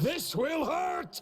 This will hurt!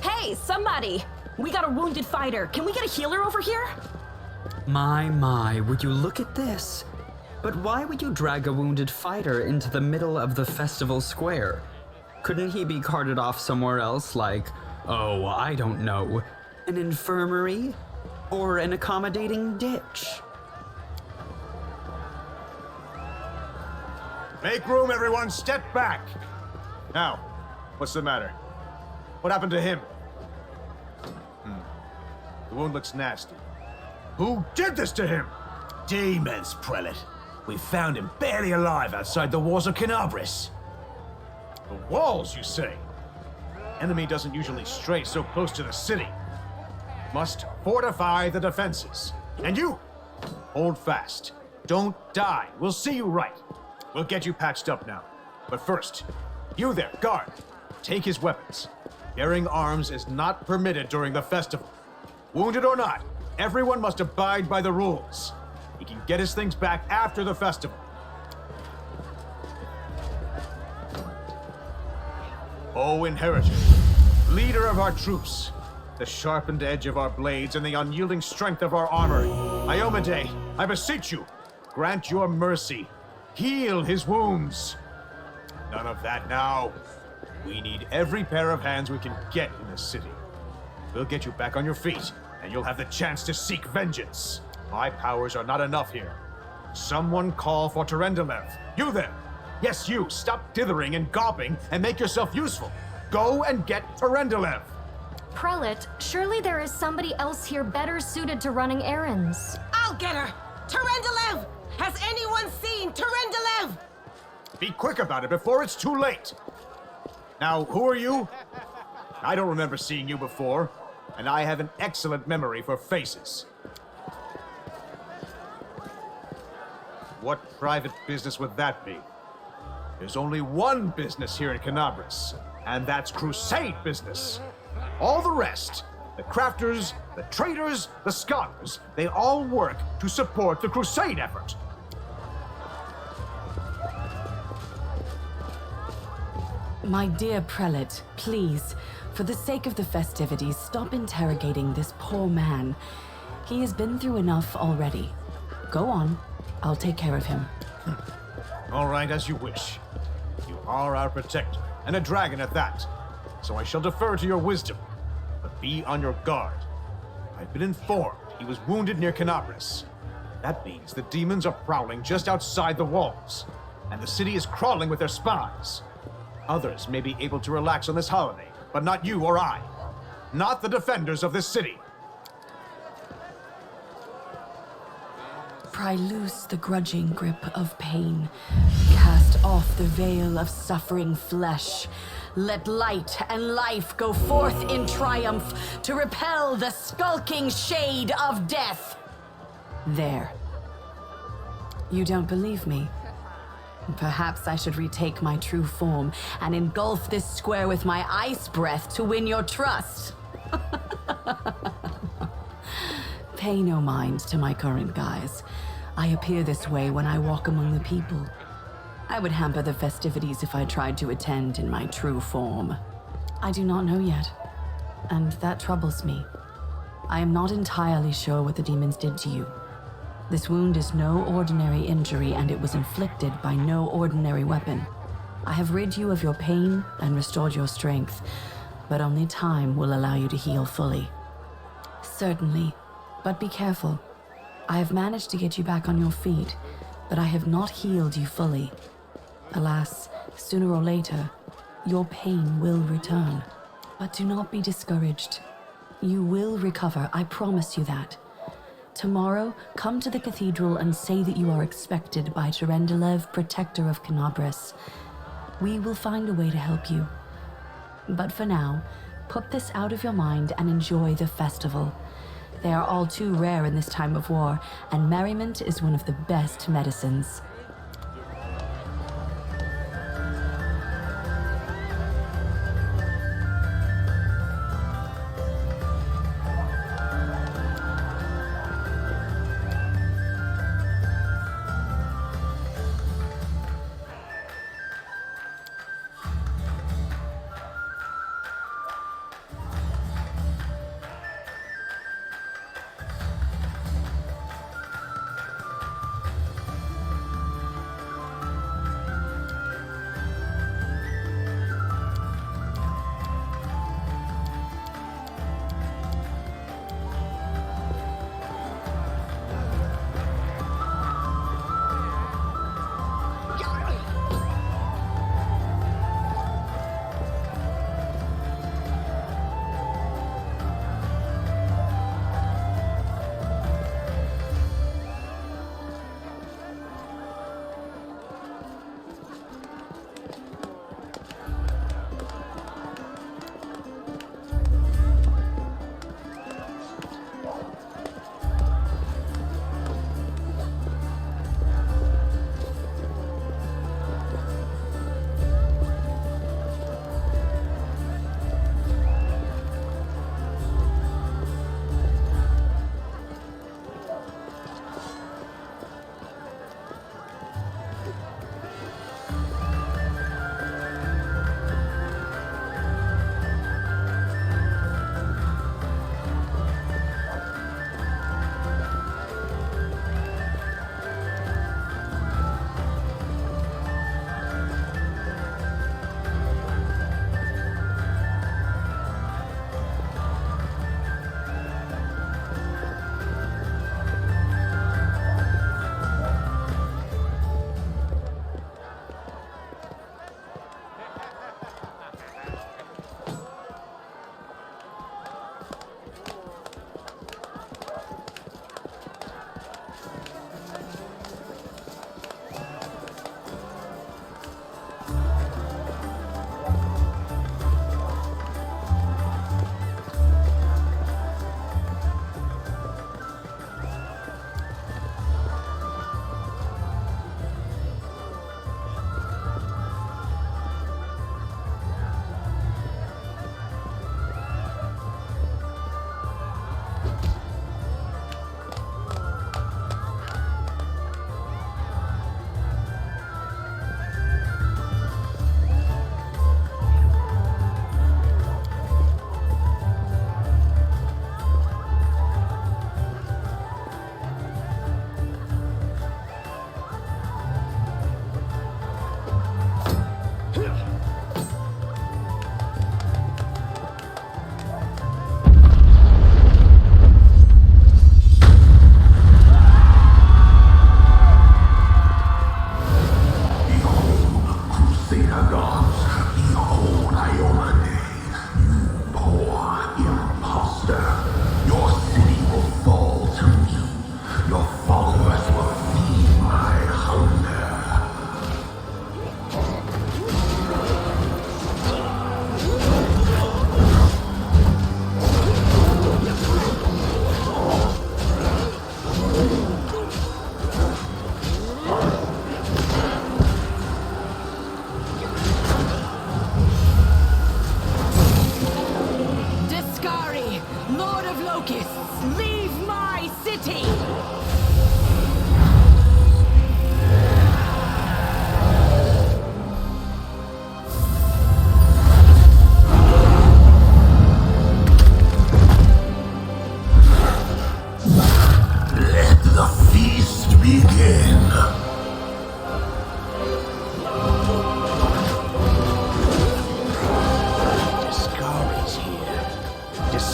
Hey, somebody! We got a wounded fighter. Can we get a healer over here? My, would you look at this? But why would you drag a wounded fighter into the middle of the festival square? Couldn't he be carted off somewhere else, like, oh, I don't know, an infirmary? Or an accommodating ditch? Make room, everyone! Step back! Now, what's the matter? What happened to him? The wound looks nasty. Who did this to him? Demons, Prelate. We found him barely alive outside the walls of Canabris. The walls, you say? Enemy doesn't usually stray so close to the city. Must fortify the defenses. And you, hold fast. Don't die. We'll see you right. We'll get you patched up now. But first, you there, guard. Take his weapons. Bearing arms is not permitted during the festival. Wounded or not, everyone must abide by the rules. He can get his things back after the festival. O Inheritor, leader of our troops, the sharpened edge of our blades and the unyielding strength of our armor, Iomade, I beseech you, grant your mercy. Heal his wounds. None of that now. We need every pair of hands we can get in this city. We'll get you back on your feet, and you'll have the chance to seek vengeance. My powers are not enough here. Someone call for Terendelev. You there! Yes, you! Stop dithering and gawping and make yourself useful. Go and get Terendelev! Prelate, surely there is somebody else here better suited to running errands. I'll get her! Terendelev! Has anyone seen Terendelev? Be quick about it before it's too late! Now, who are you? I don't remember seeing you before, and I have an excellent memory for faces. What private business would that be? There's only one business here in Canabris, and that's Crusade business. All the rest, the crafters, the traders, the scholars, they all work to support the Crusade effort. My dear Prelate, please, for the sake of the festivities, stop interrogating this poor man. He has been through enough already. Go on. I'll take care of him. All right, as you wish. You are our protector, and a dragon at that. So I shall defer to your wisdom. But be on your guard. I've been informed he was wounded near Canabris. That means the demons are prowling just outside the walls, and the city is crawling with their spies. Others may be able to relax on this holiday, but not you or I. Not the defenders of this city. Pry loose the grudging grip of pain. Cast off the veil of suffering flesh. Let light and life go forth in triumph to repel the skulking shade of death. There. You don't believe me? Perhaps I should retake my true form and engulf this square with my ice breath to win your trust. Pay no mind to my current guise. I appear this way when I walk among the people. I would hamper the festivities if I tried to attend in my true form. I do not know yet. and that troubles me. I am not entirely sure what the demons did to you. This wound is no ordinary injury, and it was inflicted by no ordinary weapon. I have rid you of your pain and restored your strength, but only time will allow you to heal fully. Certainly, but be careful. I have managed to get you back on your feet, but I have not healed you fully. Alas, sooner or later, your pain will return. But do not be discouraged. You will recover, I promise you that. Tomorrow, come to the cathedral and say that you are expected by Terendelev, Protector of Canabris. We will find a way to help you. But for now, put this out of your mind and enjoy the festival. They are all too rare in this time of war, and merriment is one of the best medicines.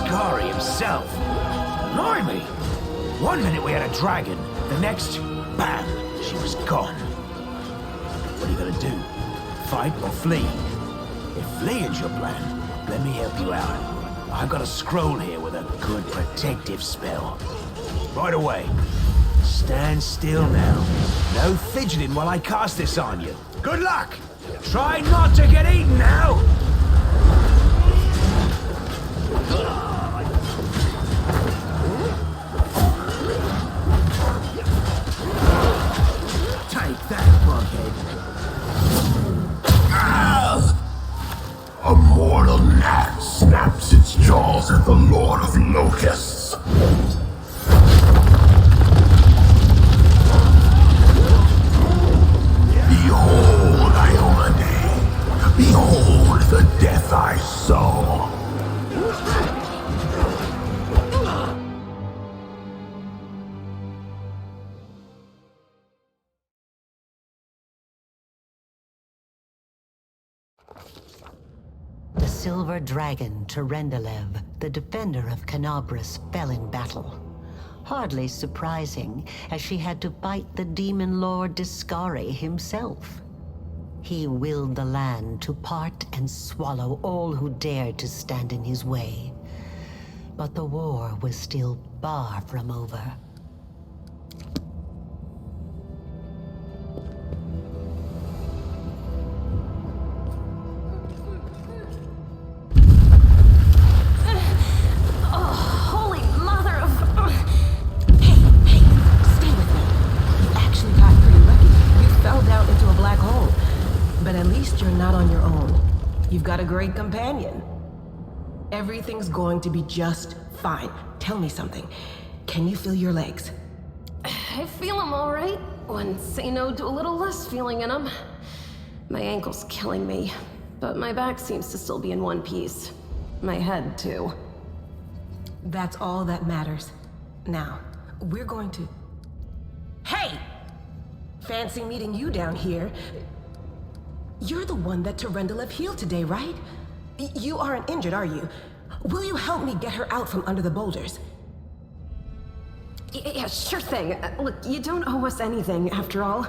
Discari himself. Blimey! One minute we had a dragon, the next, bam, she was gone. What are you gonna do? Fight or flee? If fleeing's your plan, let me help you out. I've got a scroll here with a good protective spell. Right away. Stand still now. No fidgeting while I cast this on you. Good luck! Try not to get eaten now! Take that, bughead. A mortal gnat snaps its jaws at the Lord of Locusts. Behold, Iomade. Behold the death I sow. The silver dragon, Terendelev, the defender of Canabris, fell in battle. Hardly surprising, as she had to fight the demon lord Discari himself. He willed the land to part and swallow all who dared to stand in his way. But the war was still far from over. You've got a great companion. Everything's going to be just fine. Tell me something. Can you feel your legs? I feel them all right. When say no to a little less feeling in them. My ankle's killing me, but my back seems to still be in one piece. My head, too. That's all that matters. Now, we're going to... Hey! Fancy meeting you down here. You're the one that Terendelev healed today, right? You aren't injured, are you? Will you help me get her out from under the boulders? Yeah, sure thing. Look, you don't owe us anything, after all.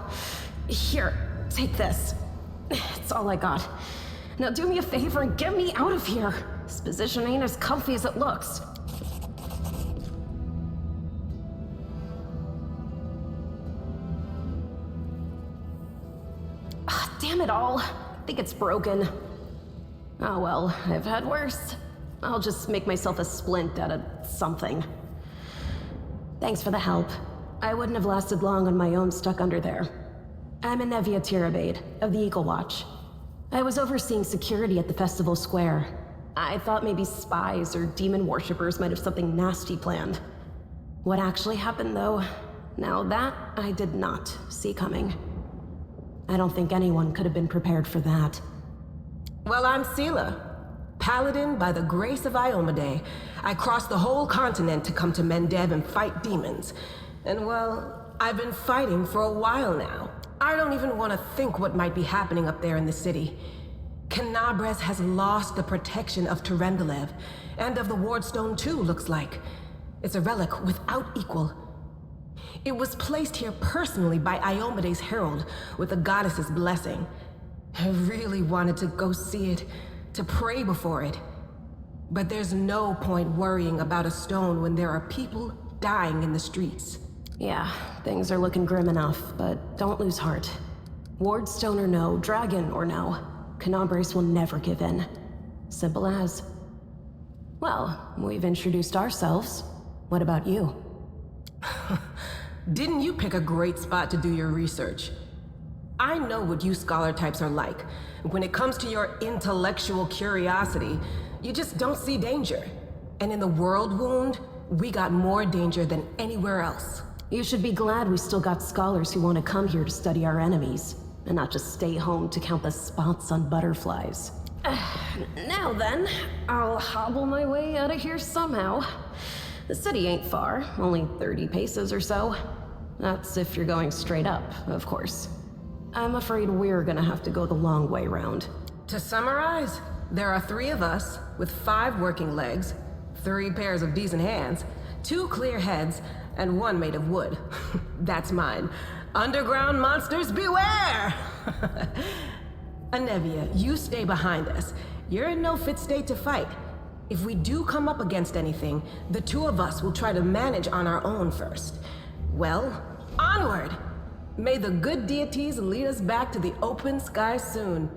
Here, take this. It's all I got. Now do me a favor and get me out of here. This position ain't as comfy as it looks. Damn it all. I think it's broken. Oh well, I've had worse. I'll just make myself a splint out of something. Thanks for the help. I wouldn't have lasted long on my own stuck under there. I'm Anevia Tirabade, of the Eagle Watch. I was overseeing security at the festival square. I thought maybe spies or demon worshippers might have something nasty planned. What actually happened, though, now that I did not see coming. I don't think anyone could have been prepared for that. Well, I'm Sela, paladin by the grace of Iomade. I crossed the whole continent to come to Mendev and fight demons. And well, I've been fighting for a while now. I don't even want to think what might be happening up there in the city. Canabres has lost the protection of Terendelev, and of the Wardstone too, looks like. It's a relic without equal. It was placed here personally by Iomade's herald, with the goddess's blessing. I really wanted to go see it, to pray before it. But there's no point worrying about a stone when there are people dying in the streets. Yeah, things are looking grim enough, but don't lose heart. Wardstone or no, dragon or no, Canabres will never give in. Simple as. Well, we've introduced ourselves. What about you? Didn't you pick a great spot to do your research? I know what you scholar types are like. When it comes to your intellectual curiosity, you just don't see danger. And in the World Wound, we got more danger than anywhere else. You should be glad we still got scholars who want to come here to study our enemies, and not just stay home to count the spots on butterflies. Now then, I'll hobble my way out of here somehow. The city ain't far, only 30 paces or so. That's if you're going straight up, of course. I'm afraid we're gonna have to go the long way round. To summarize, there are 3 of us, with 5 working legs, 3 pairs of decent hands, 2 clear heads, and 1 made of wood. That's mine. Underground monsters beware! Anevia, you stay behind us. You're in no fit state to fight. If we do come up against anything, the 2 of us will try to manage on our own first. Well, onward! May the good deities lead us back to the open sky soon.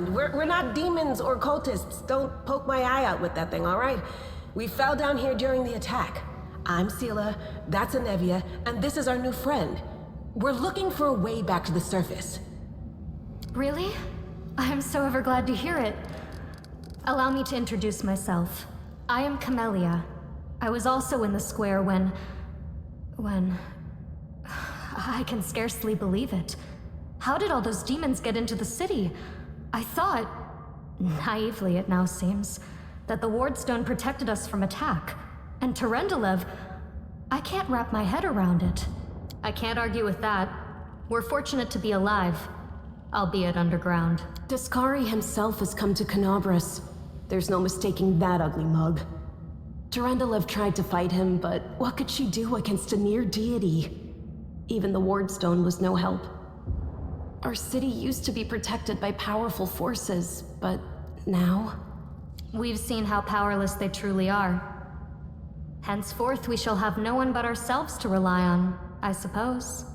We're not demons or cultists. Don't poke my eye out with that thing, all right? We fell down here during the attack. I'm Sela, that's Anevia, and this is our new friend. We're looking for a way back to the surface. Really? I'm so ever glad to hear it. Allow me to introduce myself. I am Camellia. I was also in the square when... I can scarcely believe it. How did all those demons get into the city? I thought, naively it now seems, that the Wardstone protected us from attack. And Terendelev, I can't wrap my head around it. I can't argue with that. We're fortunate to be alive, albeit underground. Daskari himself has come to Canobras. There's no mistaking that ugly mug. Terendelev tried to fight him, but what could she do against a near deity? Even the Wardstone was no help. Our city used to be protected by powerful forces, but now... We've seen how powerless they truly are. Henceforth, we shall have no one but ourselves to rely on, I suppose.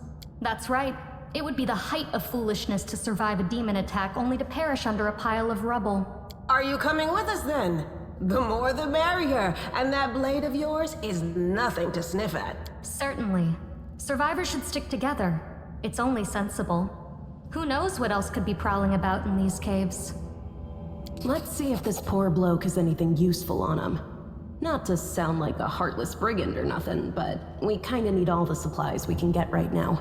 That's right. It would be the height of foolishness to survive a demon attack only to perish under a pile of rubble. Are you coming with us then? The more the merrier, and that blade of yours is nothing to sniff at. Certainly. Survivors should stick together. It's only sensible. Who knows what else could be prowling about in these caves? Let's see if this poor bloke has anything useful on him. Not to sound like a heartless brigand or nothing, but we kinda need all the supplies we can get right now.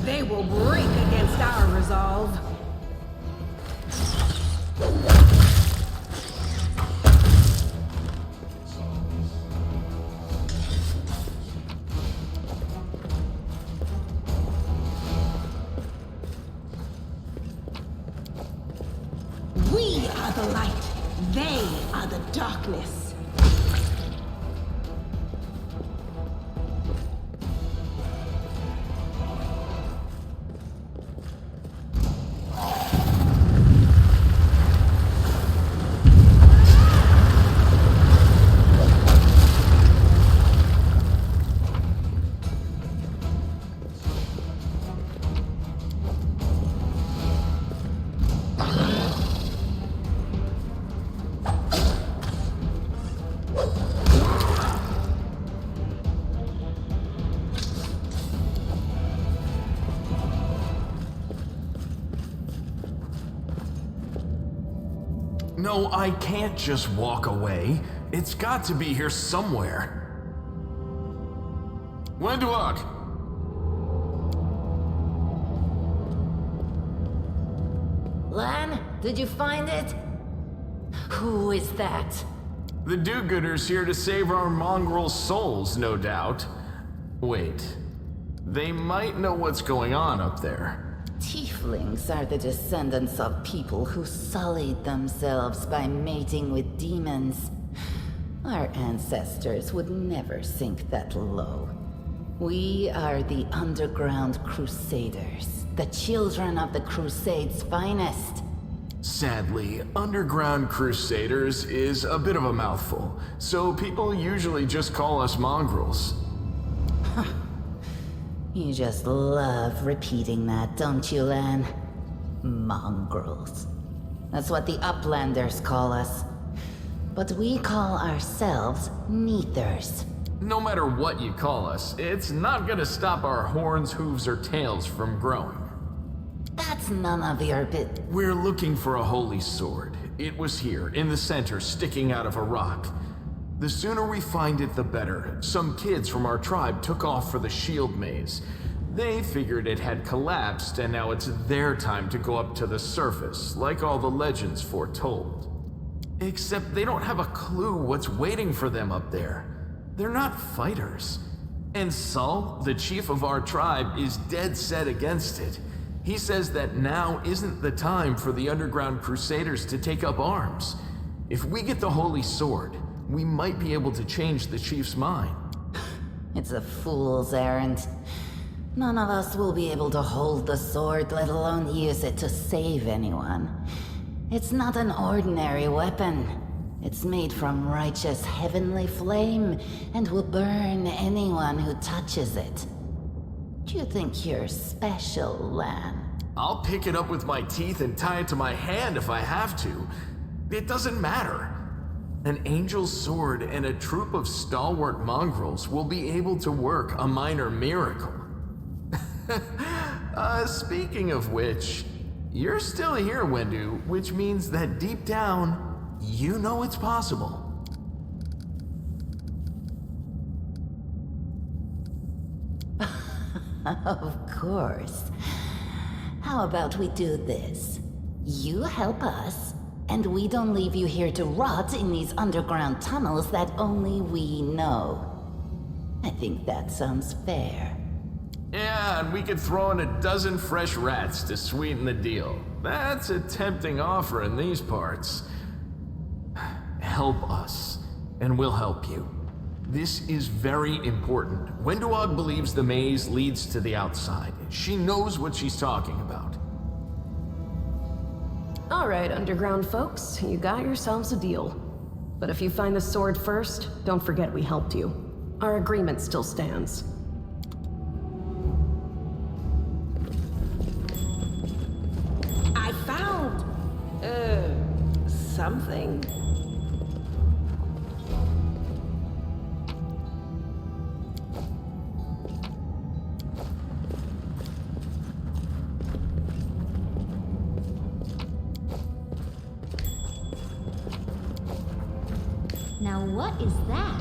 They will break against our resolve. We are the light. They are the darkness. No, I can't just walk away. It's got to be here somewhere. Wenduok! Lan, did you find it? Who is that? The do-gooders here to save our mongrel souls, no doubt. Wait. They might know what's going on up there. Tieflings are the descendants of people who sullied themselves by mating with demons. Our ancestors would never sink that low. We are the underground Crusaders, the children of the Crusades' finest. Sadly, underground Crusaders is a bit of a mouthful, so people usually just call us mongrels. You just love repeating that, don't you, Lan? Mongrels. That's what the Uplanders call us. But we call ourselves Neathers. No matter what you call us, it's not gonna stop our horns, hooves, or tails from growing. That's none of your bit. We're looking for a holy sword. It was here, in the center, sticking out of a rock. The sooner we find it, the better. Some kids from our tribe took off for the shield maze. They figured it had collapsed, and now it's their time to go up to the surface, like all the legends foretold. Except they don't have a clue what's waiting for them up there. They're not fighters. And Saul, the chief of our tribe, is dead set against it. He says that now isn't the time for the underground Crusaders to take up arms. If we get the holy sword, we might be able to change the chief's mind. It's a fool's errand. None of us will be able to hold the sword, let alone use it to save anyone. It's not an ordinary weapon. It's made from righteous heavenly flame and will burn anyone who touches it. Do you think you're special, Lan? I'll pick it up with my teeth and tie it to my hand if I have to. It doesn't matter. An angel's sword and a troop of stalwart mongrels will be able to work a minor miracle. Speaking of which, you're still here, Wendu, which means that deep down, you know it's possible. Of course. How about we do this? You help us, and we don't leave you here to rot in these underground tunnels that only we know. I think that sounds fair. Yeah, and we could throw in a dozen fresh rats to sweeten the deal. That's a tempting offer in these parts. Help us, and we'll help you. This is very important. Wenduog believes the maze leads to the outside. She knows what she's talking about. All right, underground folks, you got yourselves a deal. But if you find the sword first, don't forget we helped you. Our agreement still stands. I found, something. Now what is that?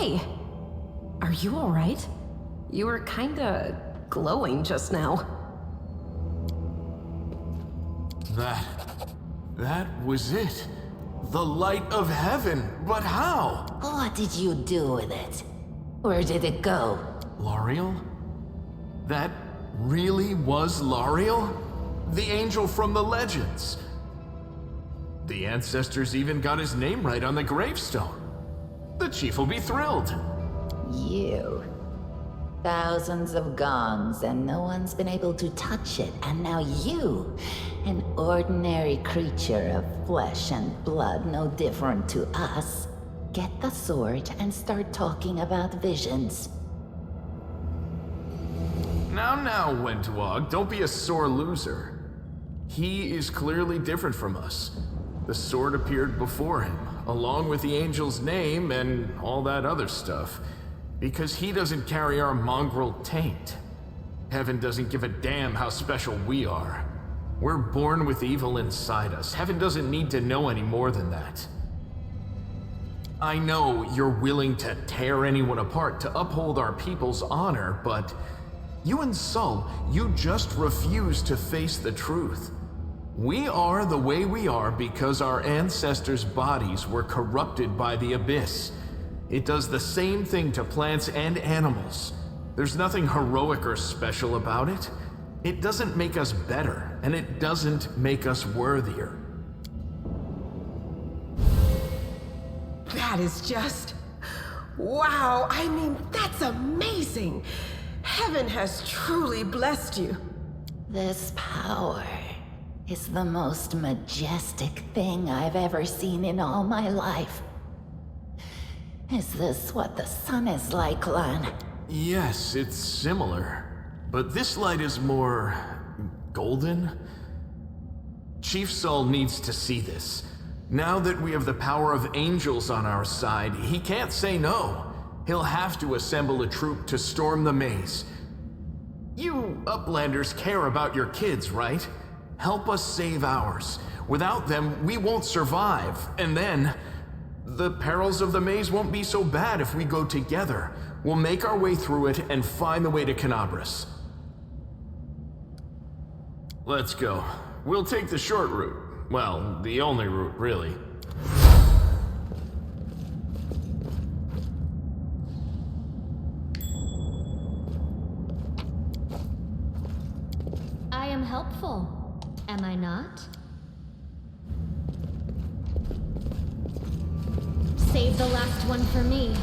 Hey, are you alright? You were kinda glowing just now. That was it. The light of heaven. But how? What did you do with it? Where did it go? L'Ariel? That really was L'Ariel? The angel from the legends. The ancestors even got his name right on the gravestone. The chief will be thrilled. You. Thousands of gongs and no one's been able to touch it, and now you, an ordinary creature of flesh and blood no different to us, get the sword and start talking about visions. Now, Wentwog, don't be a sore loser. He is clearly different from us. The sword appeared before him, along with the angel's name and all that other stuff, because he doesn't carry our mongrel taint. Heaven doesn't give a damn how special we are. We're born with evil inside us. Heaven doesn't need to know any more than that. I know you're willing to tear anyone apart to uphold our people's honor, but you and Sol, you just refuse to face the truth. We are the way we are because our ancestors' bodies were corrupted by the Abyss. It does the same thing to plants and animals. There's nothing heroic or special about it. It doesn't make us better, and it doesn't make us worthier. That is just... wow, I mean, that's amazing! Heaven has truly blessed you. This power is the most majestic thing I've ever seen in all my life. Is this what the sun is like, Lan? Yes, it's similar. But this light is more... golden? Chief Sol needs to see this. Now that we have the power of angels on our side, he can't say no. He'll have to assemble a troop to storm the maze. You Uplanders care about your kids, right? Help us save ours. Without them, we won't survive. And then, the perils of the maze won't be so bad if we go together. We'll make our way through it and find the way to Canabras. Let's go. We'll take the short route. Well, the only route, really. I am helpful, am I not? Save the last one for me.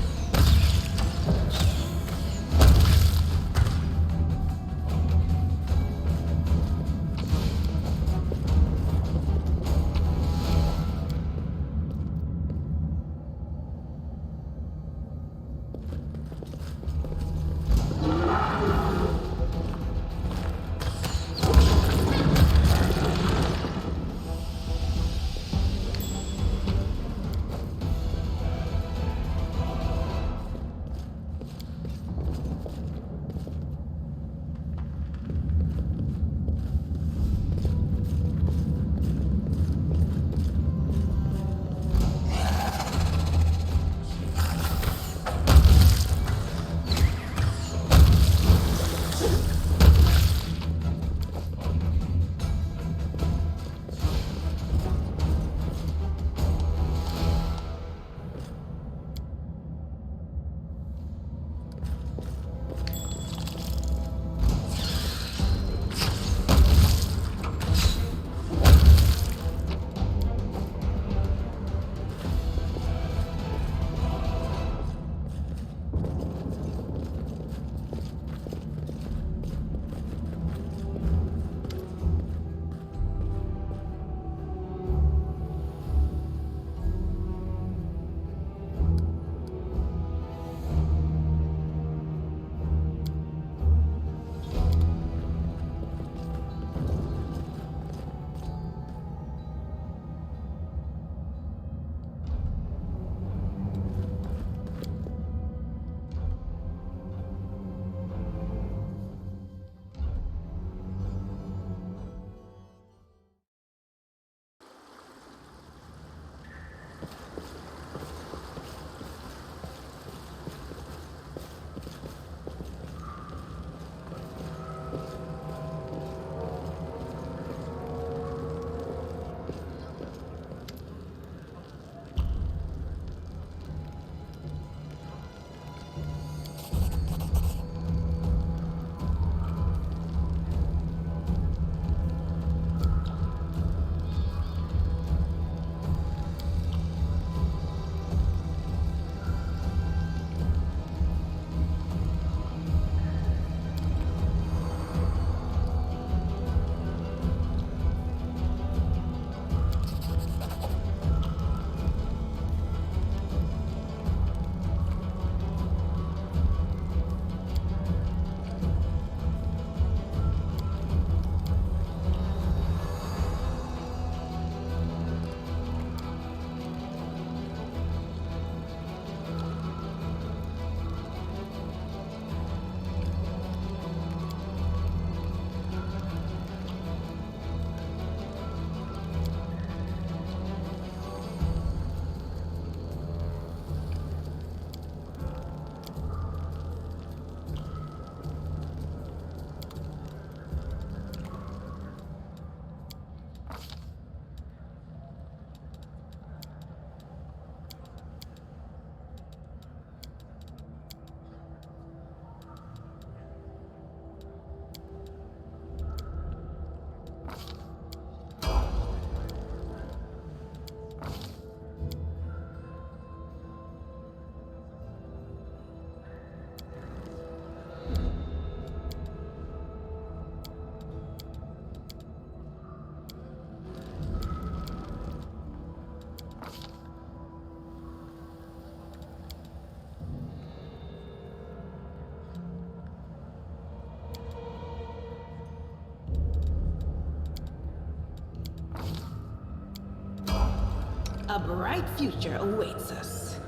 A bright future awaits us.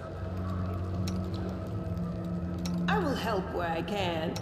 I will help where I can.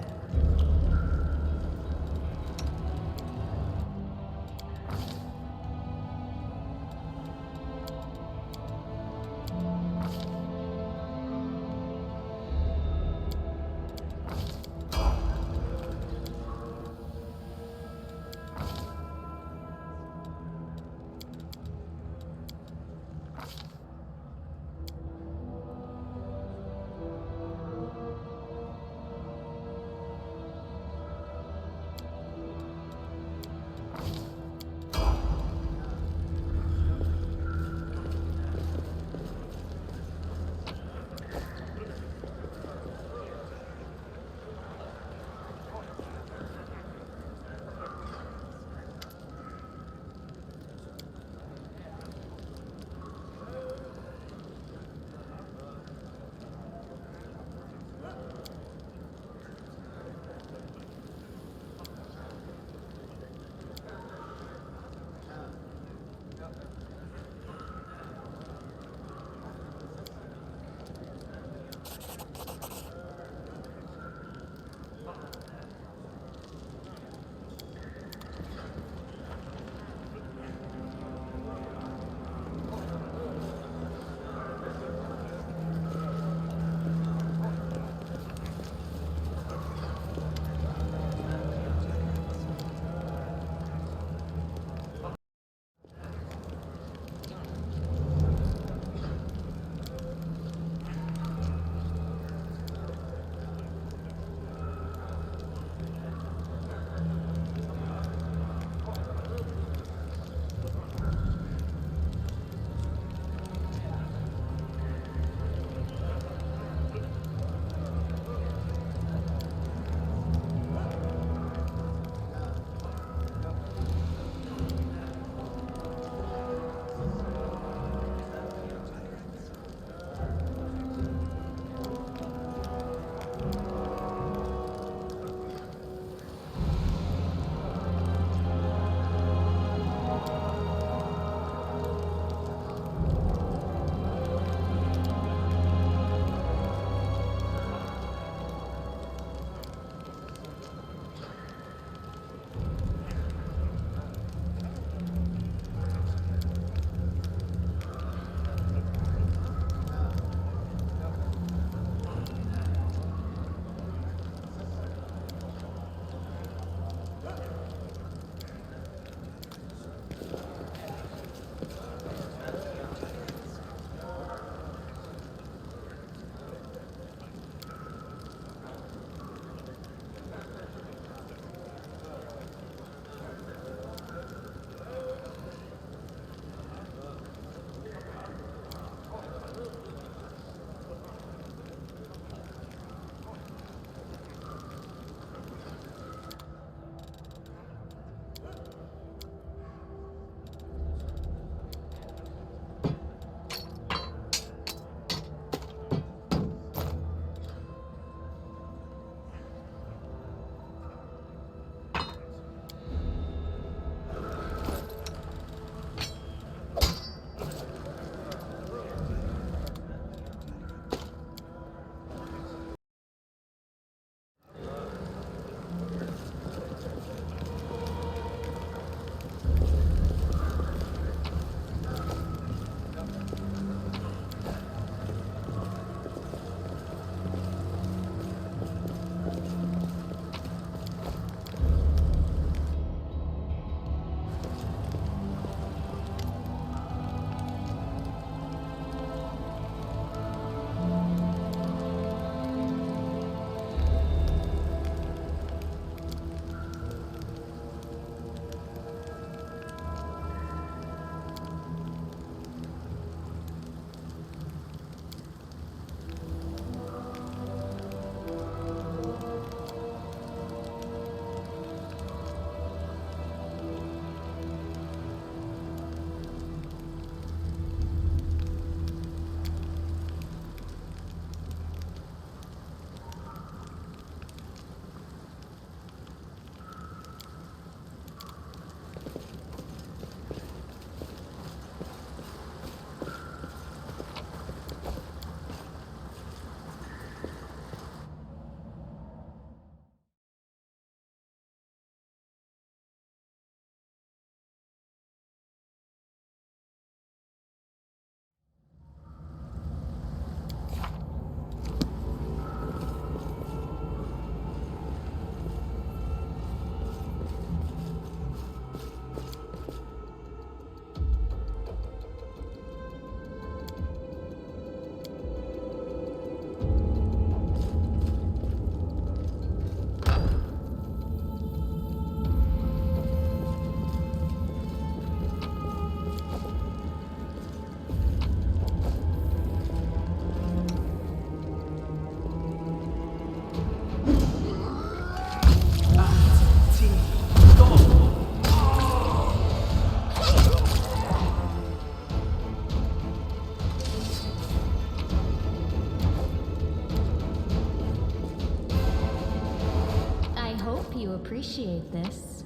appreciate this.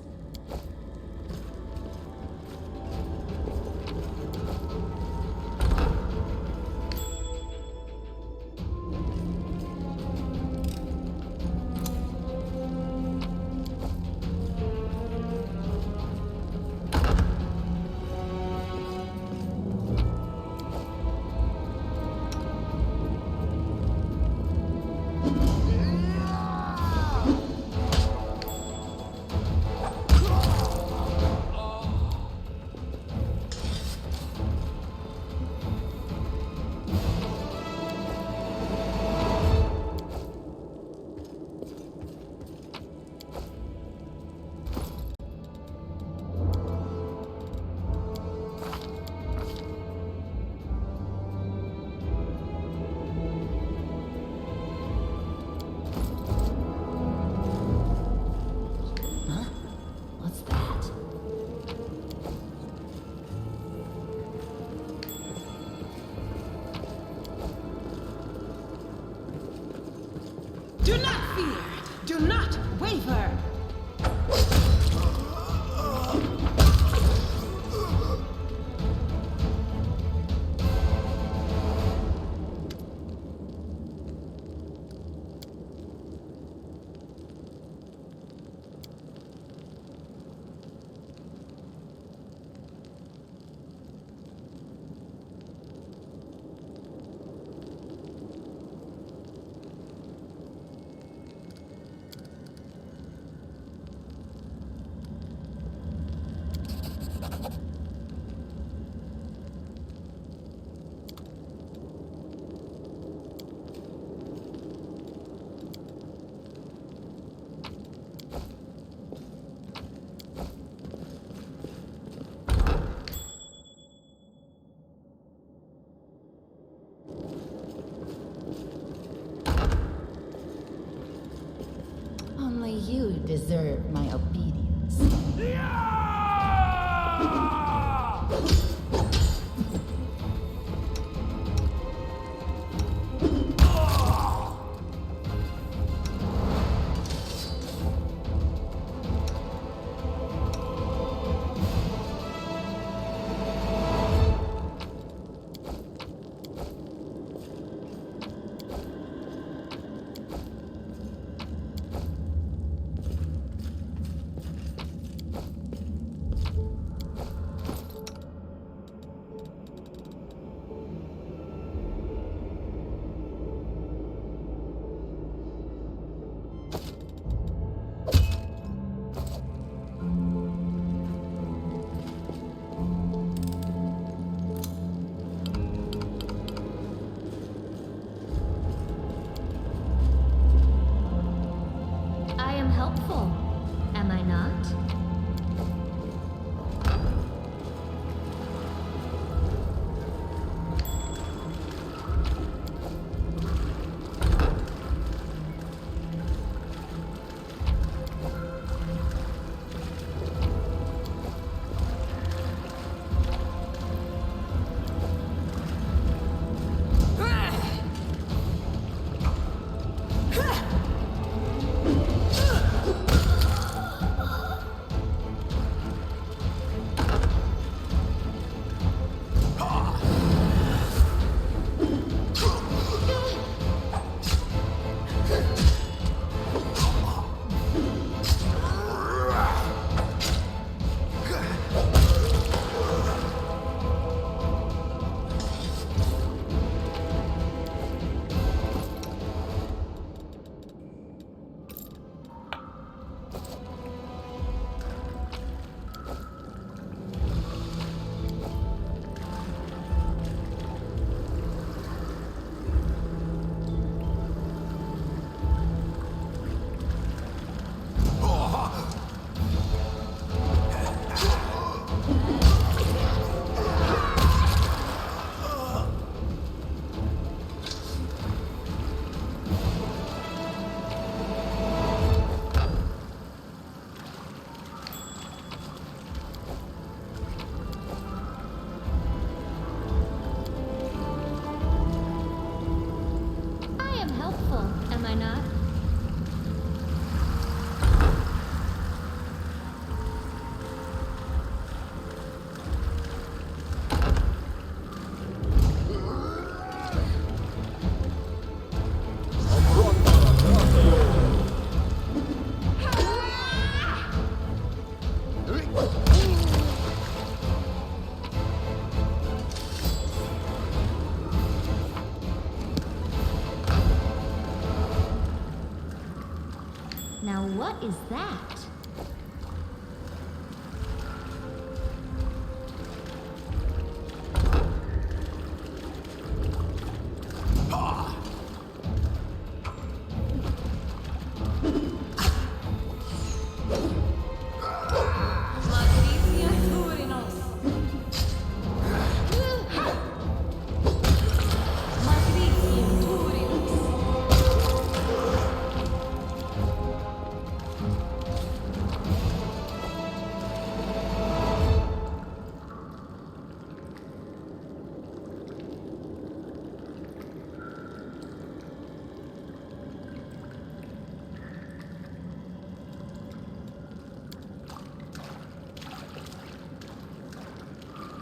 Do not fear! Do not waver! Only you deserve my obedience. What is that?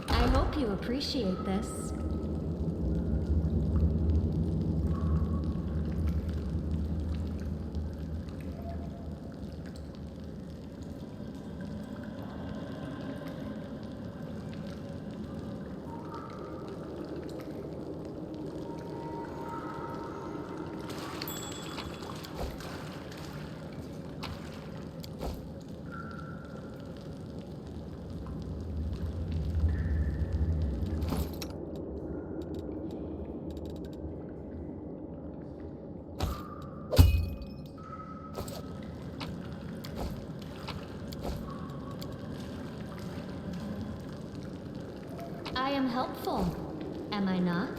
I hope you appreciate this. I am helpful, am I not?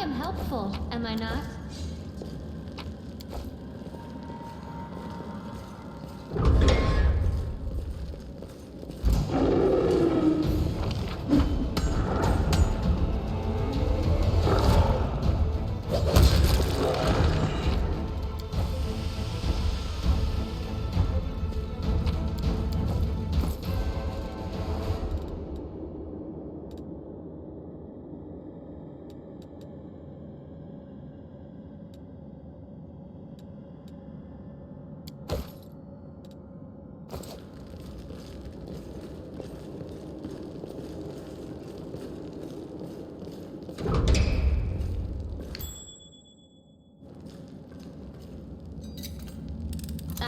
am helpful, am I not?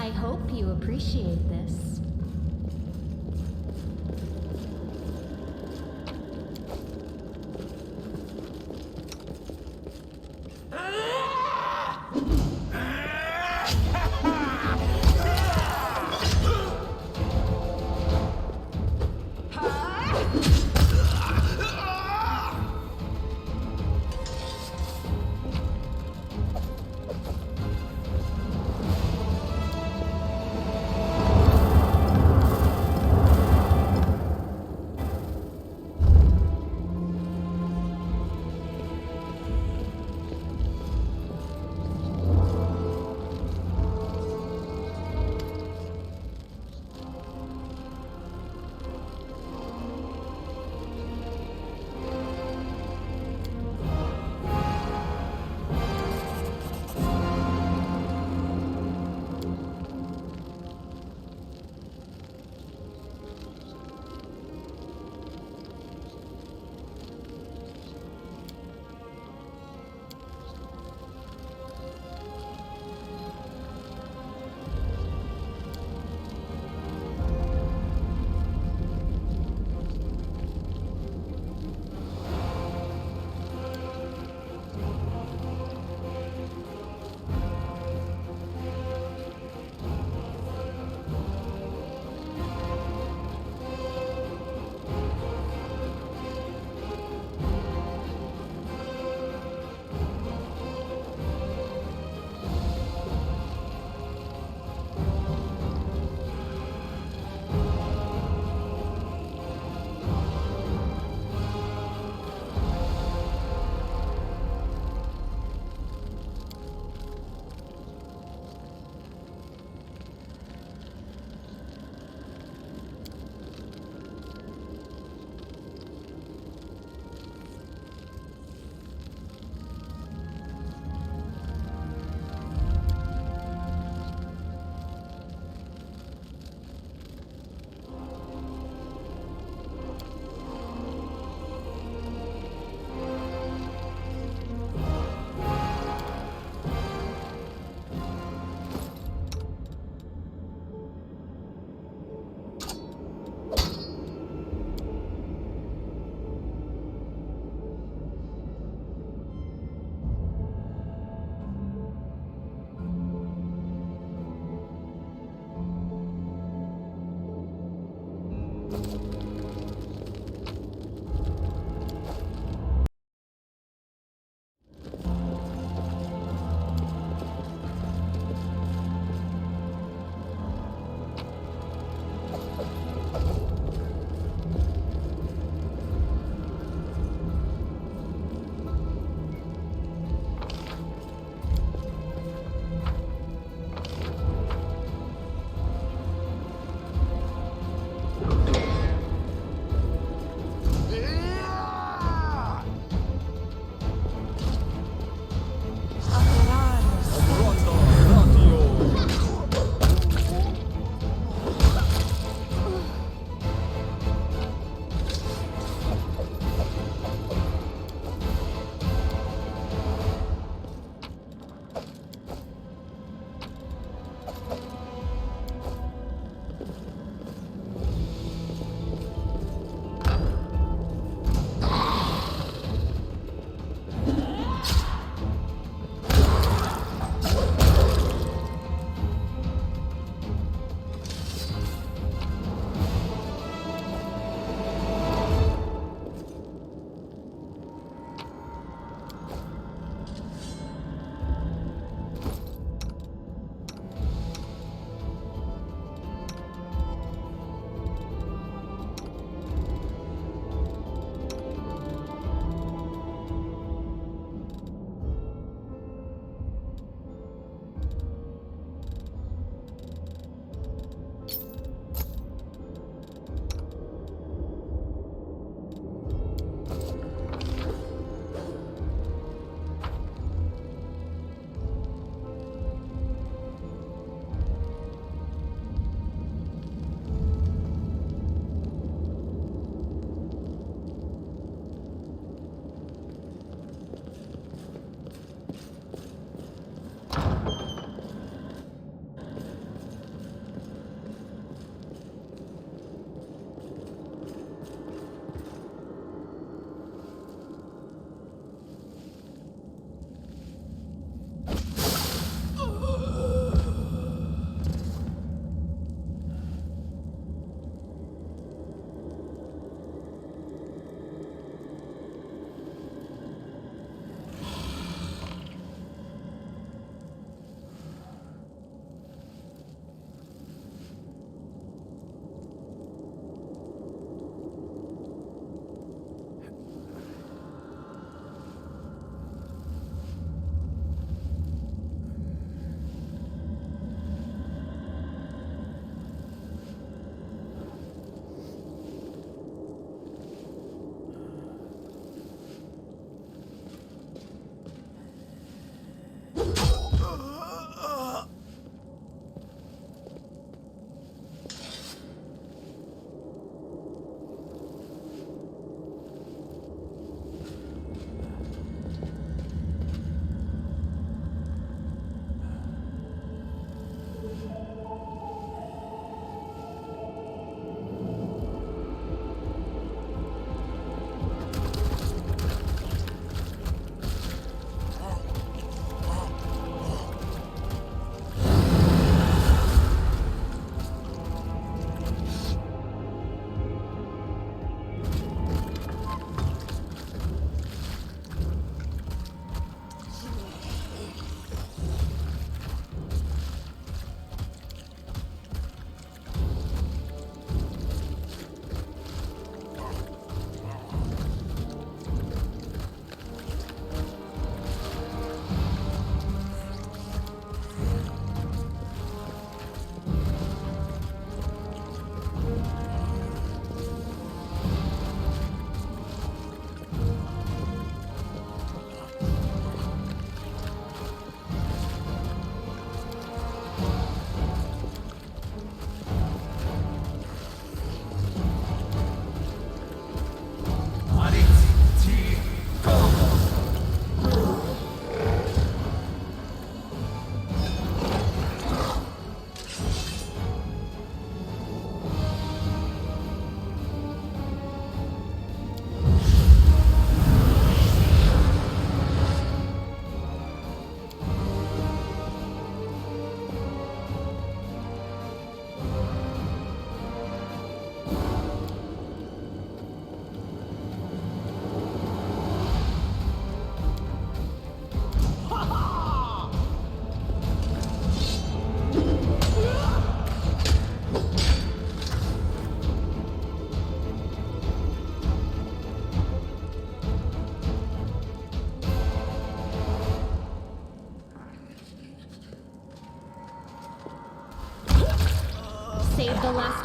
I hope you appreciate this.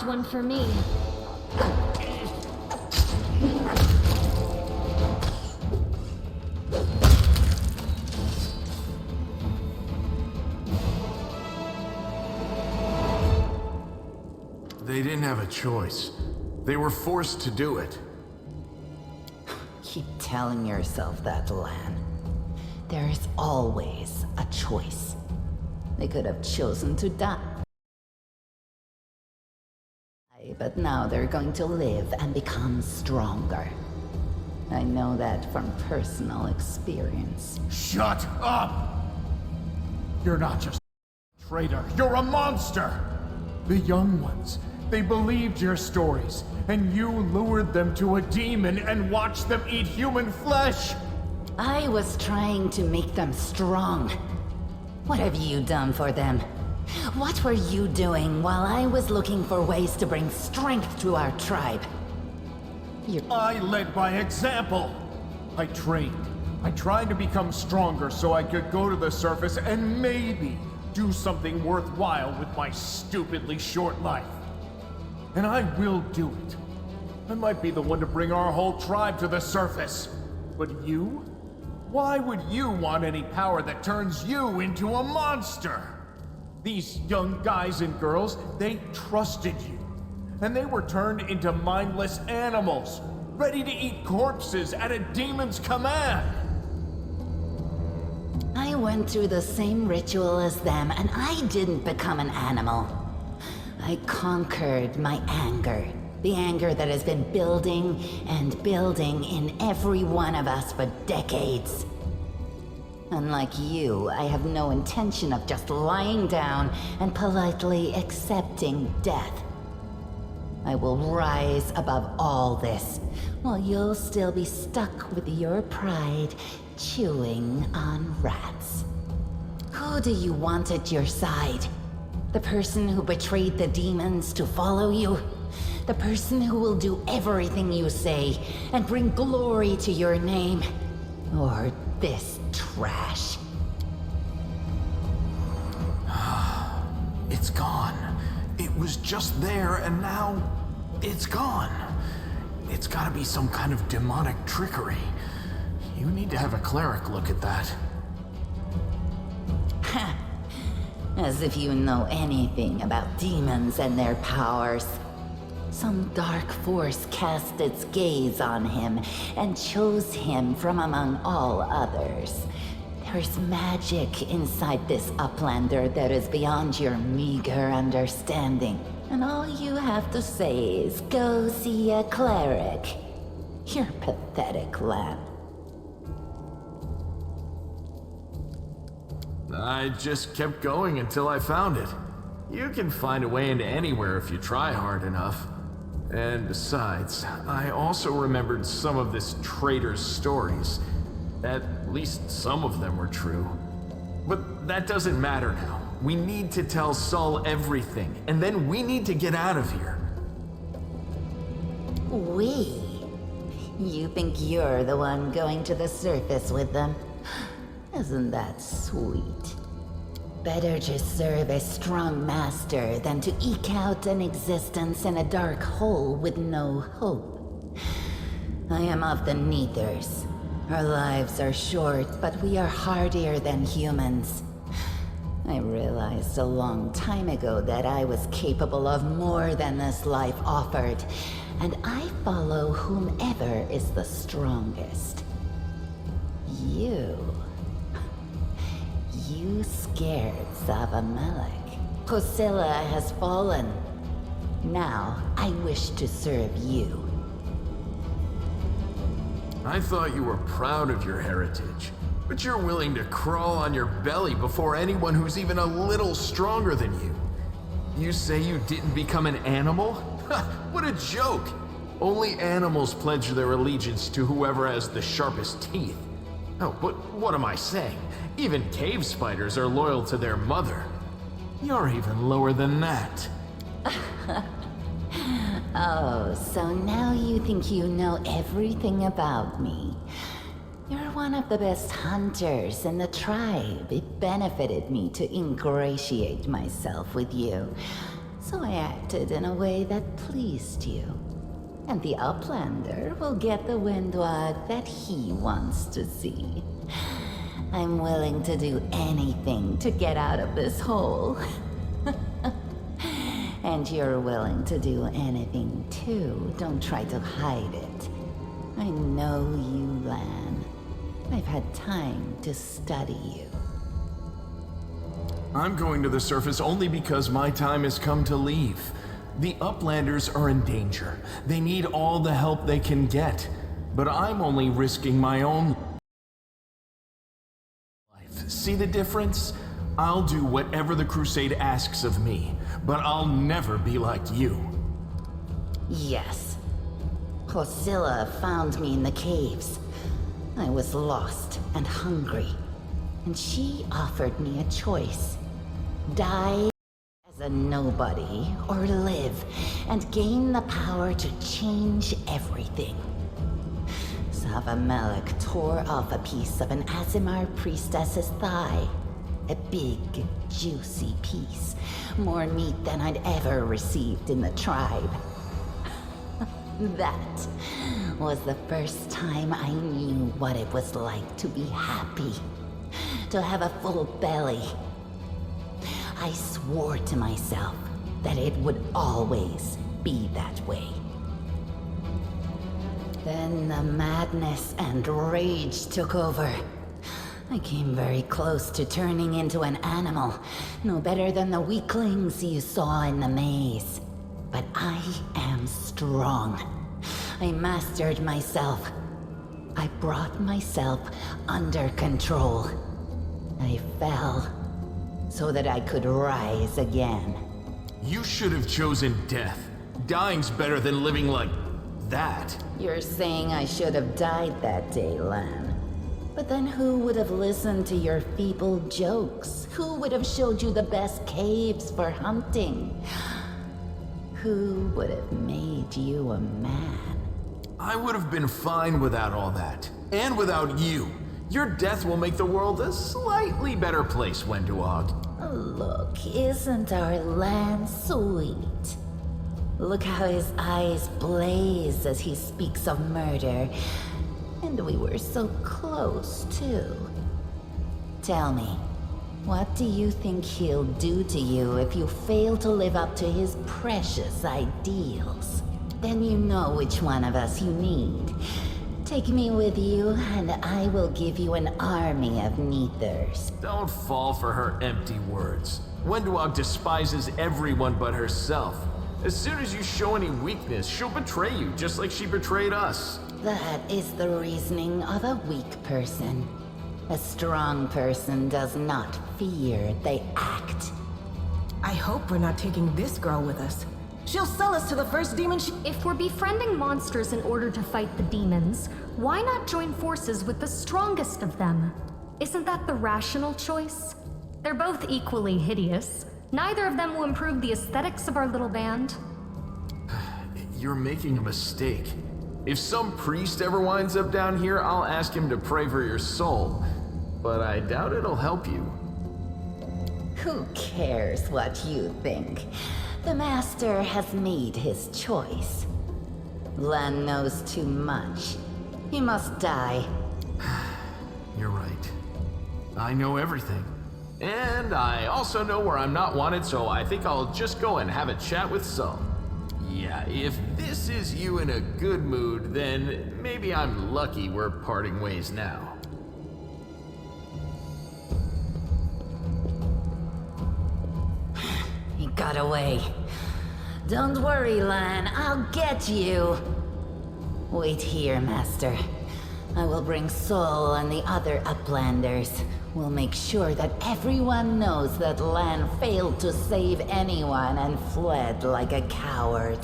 Last one for me. They didn't have a choice. They were forced to do it. Keep telling yourself that, Lan. There is always a choice. They could have chosen to die. But now they're going to live and become stronger. I know that from personal experience. Shut up! You're not just a traitor, you're a monster! The young ones, they believed your stories, and you lured them to a demon and watched them eat human flesh! I was trying to make them strong. What have you done for them? What were you doing while I was looking for ways to bring strength to our tribe? I led by example. I trained. I tried to become stronger so I could go to the surface and maybe do something worthwhile with my stupidly short life. And I will do it. I might be the one to bring our whole tribe to the surface. But you? Why would you want any power that turns you into a monster? These young guys and girls, they trusted you. And they were turned into mindless animals, ready to eat corpses at a demon's command. I went through the same ritual as them, and I didn't become an animal. I conquered my anger. The anger that has been building and building in every one of us for decades. Unlike you, I have no intention of just lying down and politely accepting death. I will rise above all this, while you'll still be stuck with your pride, chewing on rats. Who do you want at your side? The person who betrayed the demons to follow you? The person who will do everything you say and bring glory to your name? Or this trash? It's gone. It was just there, and now it's gone. It's gotta be some kind of demonic trickery. You need to have a cleric look at that. As if you know anything about demons and their powers. Some dark force cast its gaze on him and chose him from among all others. There's magic inside this Uplander that is beyond your meager understanding. And all you have to say is, go see a cleric. You're pathetic, Lan. I just kept going until I found it. You can find a way into anywhere if you try hard enough. And besides, I also remembered some of this traitor's stories. At least some of them were true. But that doesn't matter now. We need to tell Saul everything, and then we need to get out of here. We? You think you're the one going to the surface with them? Isn't that sweet? Better just serve a strong master than to eke out an existence in a dark hole with no hope. I am of the Neithers. Our lives are short, but we are hardier than humans. I realized a long time ago that I was capable of more than this life offered, and I follow whomever is the strongest. You scared Zavamelech. Kosilla has fallen. Now, I wish to serve you. I thought you were proud of your heritage, but you're willing to crawl on your belly before anyone who's even a little stronger than you. You say you didn't become an animal? What a joke! Only animals pledge their allegiance to whoever has the sharpest teeth. Oh, but what am I saying? Even cave spiders are loyal to their mother. You're even lower than that. Oh, so now you think you know everything about me. You're one of the best hunters in the tribe. It benefited me to ingratiate myself with you. So I acted in a way that pleased you. And the Uplander will get the Windwag that he wants to see. I'm willing to do anything to get out of this hole. And you're willing to do anything too. Don't try to hide it. I know you, Lan. I've had time to study you. I'm going to the surface only because my time has come to leave. The Uplanders are in danger. They need all the help they can get. But I'm only risking my own life. See the difference? I'll do whatever the Crusade asks of me, but I'll never be like you. Yes. Hosilla found me in the caves. I was lost and hungry, and she offered me a choice. Die as a nobody, or live and gain the power to change everything. Savamelek tore off a piece of an Azimar priestess's thigh. A big, juicy piece. More meat than I'd ever received in the tribe. That was the first time I knew what it was like to be happy. To have a full belly. I swore to myself that it would always be that way. Then the madness and rage took over. I came very close to turning into an animal, no better than the weaklings you saw in the maze. But I am strong. I mastered myself. I brought myself under control. I fell so that I could rise again. You should have chosen death. Dying's better than living like that. You're saying I should have died that day, Lan. But then who would have listened to your feeble jokes? Who would have showed you the best caves for hunting? Who would have made you a man? I would have been fine without all that. And without you. Your death will make the world a slightly better place, Wenduog. Look, isn't our Lan sweet? Look how his eyes blaze as he speaks of murder. And we were so close, too. Tell me, what do you think he'll do to you if you fail to live up to his precious ideals? Then you know which one of us you need. Take me with you, and I will give you an army of Neithers. Don't fall for her empty words. Wenduog despises everyone but herself. As soon as you show any weakness, she'll betray you, just like she betrayed us. That is the reasoning of a weak person. A strong person does not fear, they act. I hope we're not taking this girl with us. She'll sell us to the first demon If we're befriending monsters in order to fight the demons, why not join forces with the strongest of them? Isn't that the rational choice? They're both equally hideous. Neither of them will improve the aesthetics of our little band. You're making a mistake. If some priest ever winds up down here, I'll ask him to pray for your soul. But I doubt it'll help you. Who cares what you think? The Master has made his choice. Lan knows too much. He must die. You're right. I know everything. And I also know where I'm not wanted, so I think I'll just go and have a chat with some. Yeah, if this is you in a good mood, then maybe I'm lucky we're parting ways now. He got away. Don't worry, Lan, I'll get you. Wait here, Master. I will bring Sol and the other Uplanders. We'll make sure that everyone knows that Lan failed to save anyone and fled like a coward.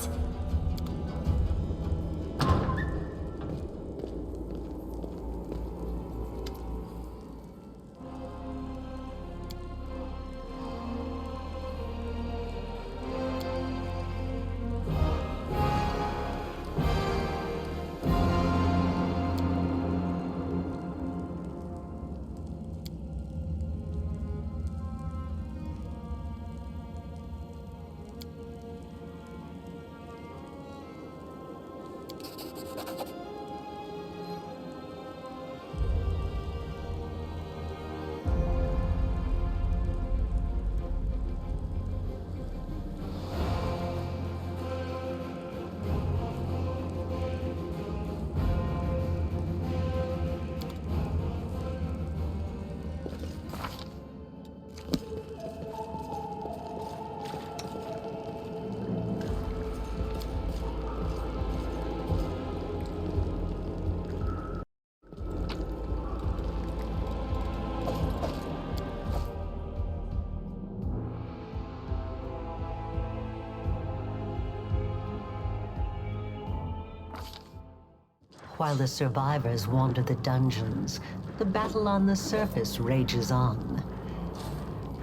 While the survivors wander the dungeons, the battle on the surface rages on.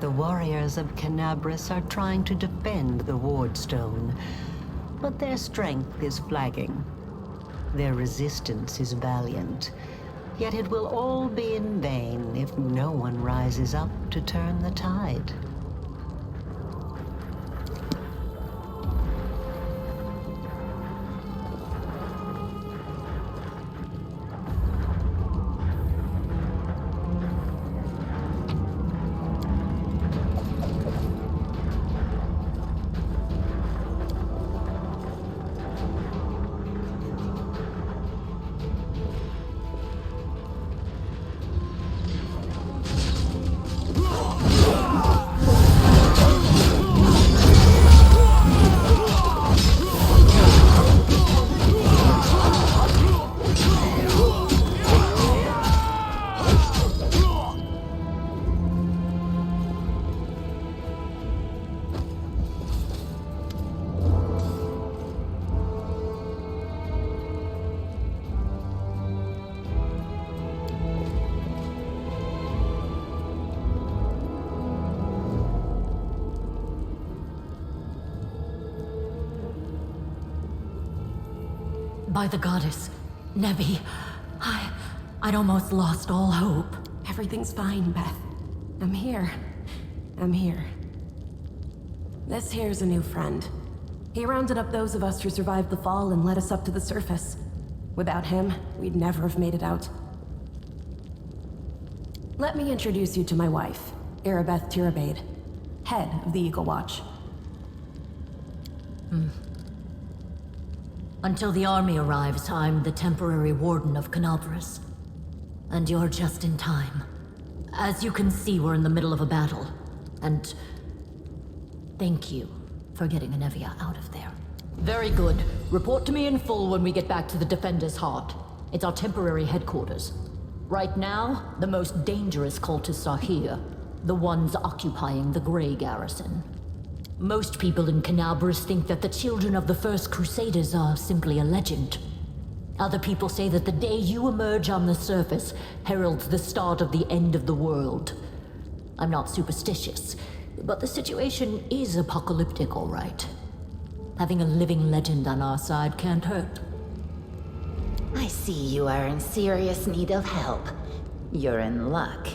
The warriors of Canabras are trying to defend the Wardstone, but their strength is flagging. Their resistance is valiant, yet it will all be in vain if no one rises up to turn the tide. By the goddess, Nevi, I'd almost lost all hope. Everything's fine, Beth. I'm here. I'm here. This here's a new friend. He rounded up those of us who survived the fall and led us up to the surface. Without him, we'd never have made it out. Let me introduce you to my wife, Arabeth Tirabade, head of the Eagle Watch. Until the army arrives, I'm the temporary warden of Canabras. And you're just in time. As you can see, we're in the middle of a battle. And thank you for getting Anevia out of there. Very good. Report to me in full when we get back to the Defender's Heart. It's our temporary headquarters. Right now, the most dangerous cultists are here. The ones occupying the Gray Garrison. Most people in Canabras think that the children of the first Crusaders are simply a legend. Other people say that the day you emerge on the surface heralds the start of the end of the world. I'm not superstitious, but the situation is apocalyptic, all right. Having a living legend on our side can't hurt. I see you are in serious need of help. You're in luck.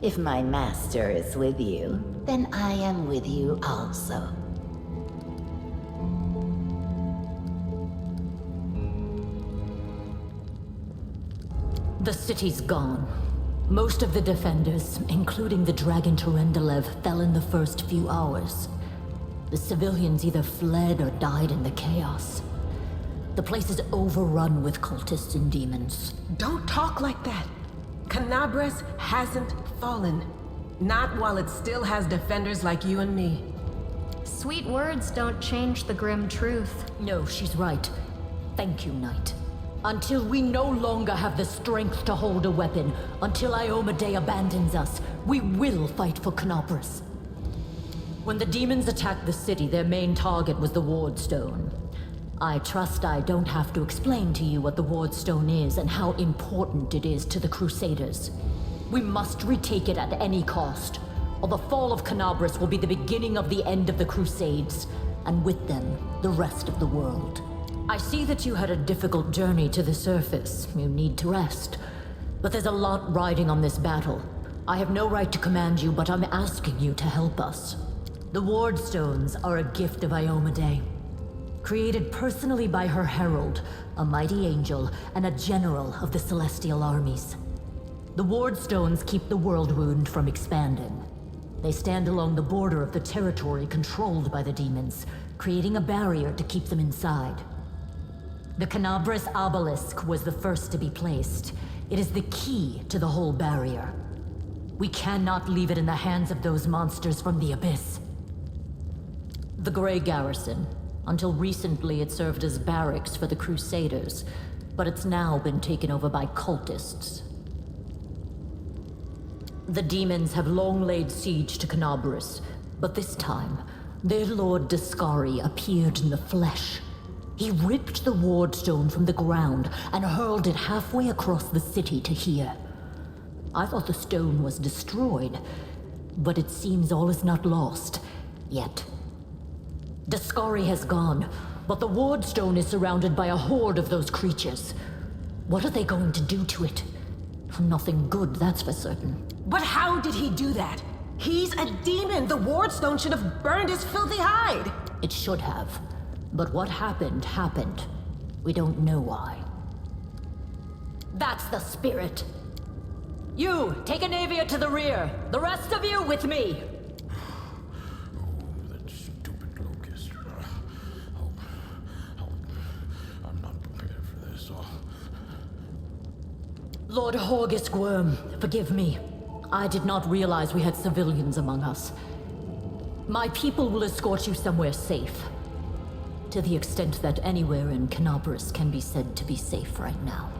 If my master is with you, then I am with you also. The city's gone. Most of the defenders, including the dragon Terendelev, fell in the first few hours. The civilians either fled or died in the chaos. The place is overrun with cultists and demons. Don't talk like that. Canabras hasn't fallen. Not while it still has defenders like you and me. Sweet words don't change the grim truth. No, she's right. Thank you, Knight. Until we no longer have the strength to hold a weapon, until Iomedae abandons us, we will fight for Canabras. When the demons attacked the city, their main target was the Wardstone. I trust I don't have to explain to you what the Wardstone is and how important it is to the Crusaders. We must retake it at any cost, or the fall of Canabras will be the beginning of the end of the Crusades, and with them, the rest of the world. I see that you had a difficult journey to the surface. You need to rest. But there's a lot riding on this battle. I have no right to command you, but I'm asking you to help us. The Wardstones are a gift of Iomedae. Created personally by her herald, a mighty angel, and a general of the celestial armies. The Wardstones keep the world wound from expanding. They stand along the border of the territory controlled by the demons, creating a barrier to keep them inside. The Canabras obelisk was the first to be placed. It is the key to the whole barrier. We cannot leave it in the hands of those monsters from the abyss. The Gray Garrison. Until recently, it served as barracks for the Crusaders, but it's now been taken over by cultists. The demons have long laid siege to Canabras, but this time, their lord Dascari appeared in the flesh. He ripped the Wardstone from the ground and hurled it halfway across the city to here. I thought the stone was destroyed, but it seems all is not lost. Yet. Daskari has gone, but the Wardstone is surrounded by a horde of those creatures. What are they going to do to it? Nothing good, that's for certain. But how did he do that? He's a demon! The Wardstone should have burned his filthy hide! It should have. But what happened, happened. We don't know why. That's the spirit! You, take Anavia to the rear. The rest of you with me. That stupid locust. I'm not prepared for this. Lord Horgus Worm, forgive me. I did not realize we had civilians among us. My people will escort you somewhere safe. To the extent that anywhere in Canobris can be said to be safe right now.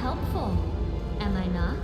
Helpful, am I not?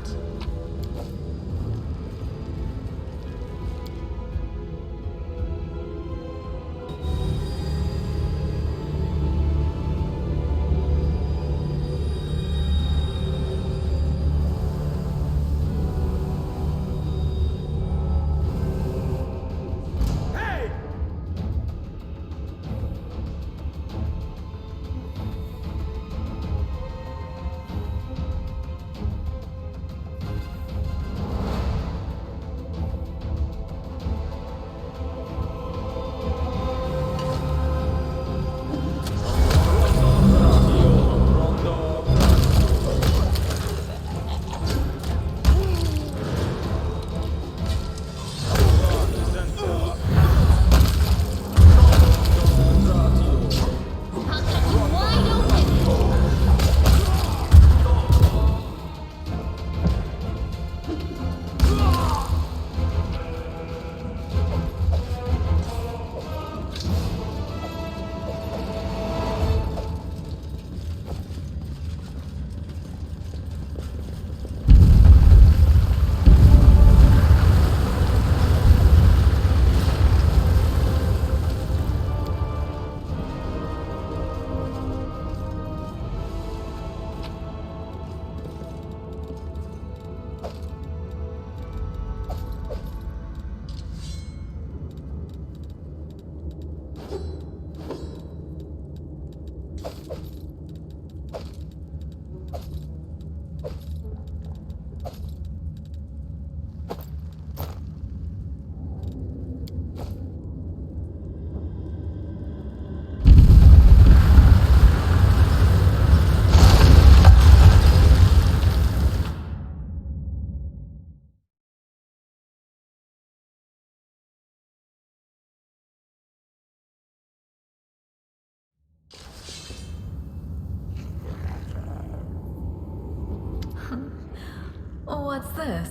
What's this?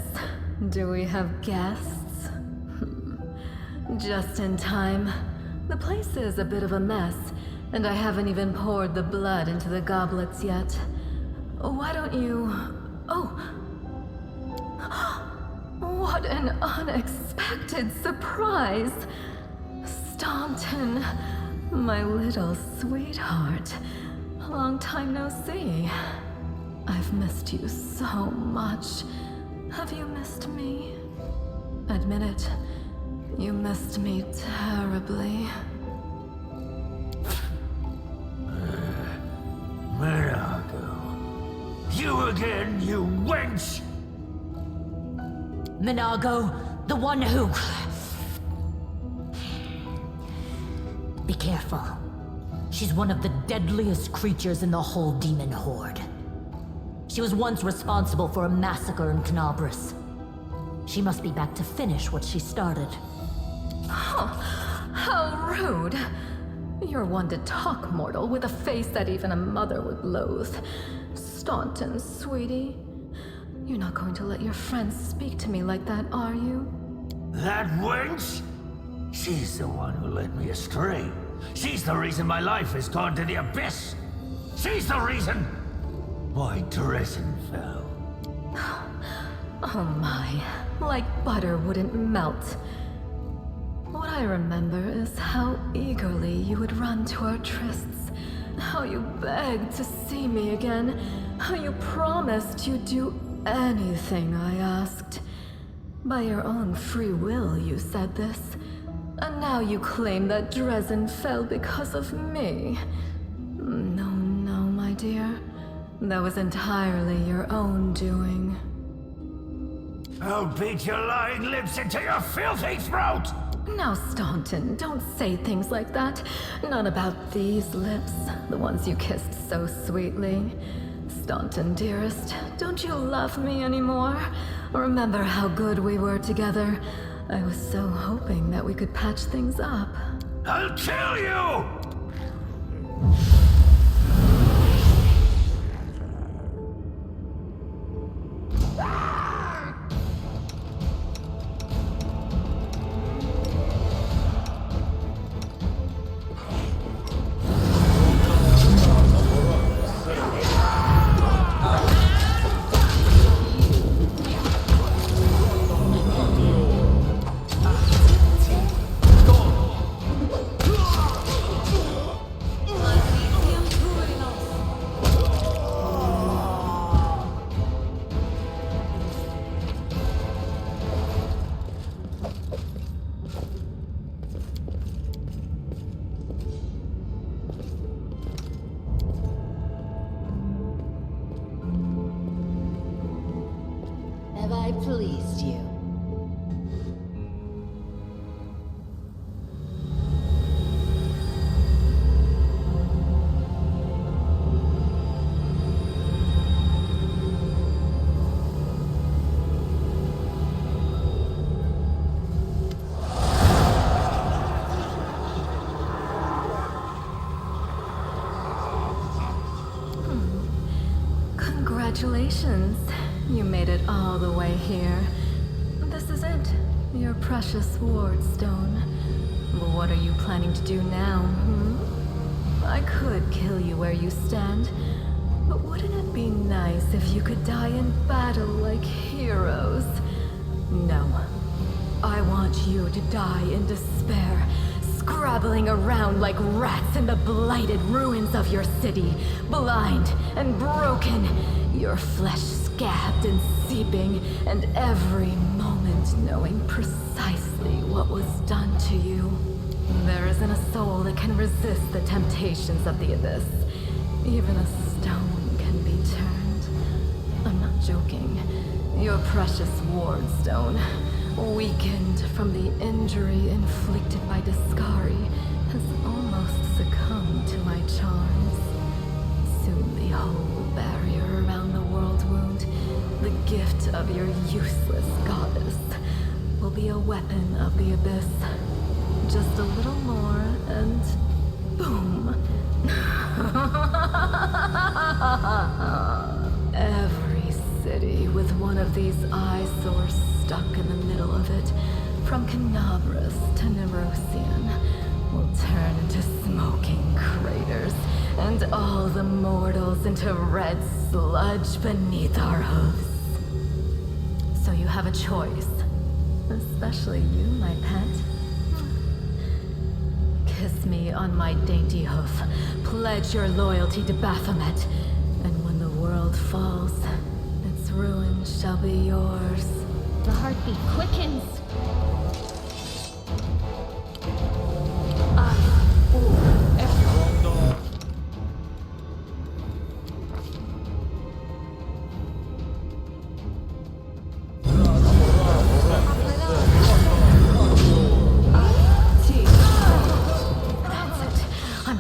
Do we have guests? Just in time. The place is a bit of a mess, and I haven't even poured the blood into the goblets yet. Why don't you... Oh! What an unexpected surprise! Staunton, my little sweetheart. Long time no see. I've missed you so much. Have you missed me? Admit it. You missed me terribly. Minago. You again, you wench! Minago, the one who... Be careful. She's one of the deadliest creatures in the whole demon horde. She was once responsible for a massacre in Canabras. She must be back to finish what she started. Huh. How rude. You're one to talk, mortal, with a face that even a mother would loathe. Staunton, sweetie. You're not going to let your friends speak to me like that, are you? That wench? She's the one who led me astray. She's the reason my life has gone to the abyss. She's the reason my Dresden fell. Oh my, like butter wouldn't melt. What I remember is how eagerly you would run to our trysts, how you begged to see me again, how you promised you'd do anything I asked. By your own free will, you said this. And now you claim that Dresden fell because of me. No, my dear. That was entirely your own doing. I'll beat your lying lips into your filthy throat! Now, Staunton, don't say things like that. Not about these lips, the ones you kissed so sweetly. Staunton, dearest, don't you love me anymore? Remember how good we were together? I was so hoping that we could patch things up. I'll kill you! Have I pleased you? Congratulations. You made it all the way here. This is it. Your precious Wardstone. But what are you planning to do now, I could kill you where you stand, but wouldn't it be nice if you could die in battle like heroes? No. I want you to die in despair, scrabbling around like rats in the blighted ruins of your city, blind and broken, your flesh scabbed and seeping, and every moment knowing precisely what was done to you. There isn't a soul that can resist the temptations of the abyss. Even a stone can be turned. I'm not joking. Your precious Wardstone, weakened from the injury inflicted by Discari, has almost succumbed to my charms. Soon the whole barrier around the world wound, the gift of your useless goddess, will be a weapon of the abyss. Just a little more, and boom. Every city with one of these eyesores stuck in the middle of it, from Canabras to Nerosian, will turn into smoking craters, and all the mortals into red sludge beneath our hooves. So you have a choice. Especially you, my pet. Kiss me on my dainty hoof. Pledge your loyalty to Baphomet. And when the world falls, its ruin shall be yours. The heartbeat quickens.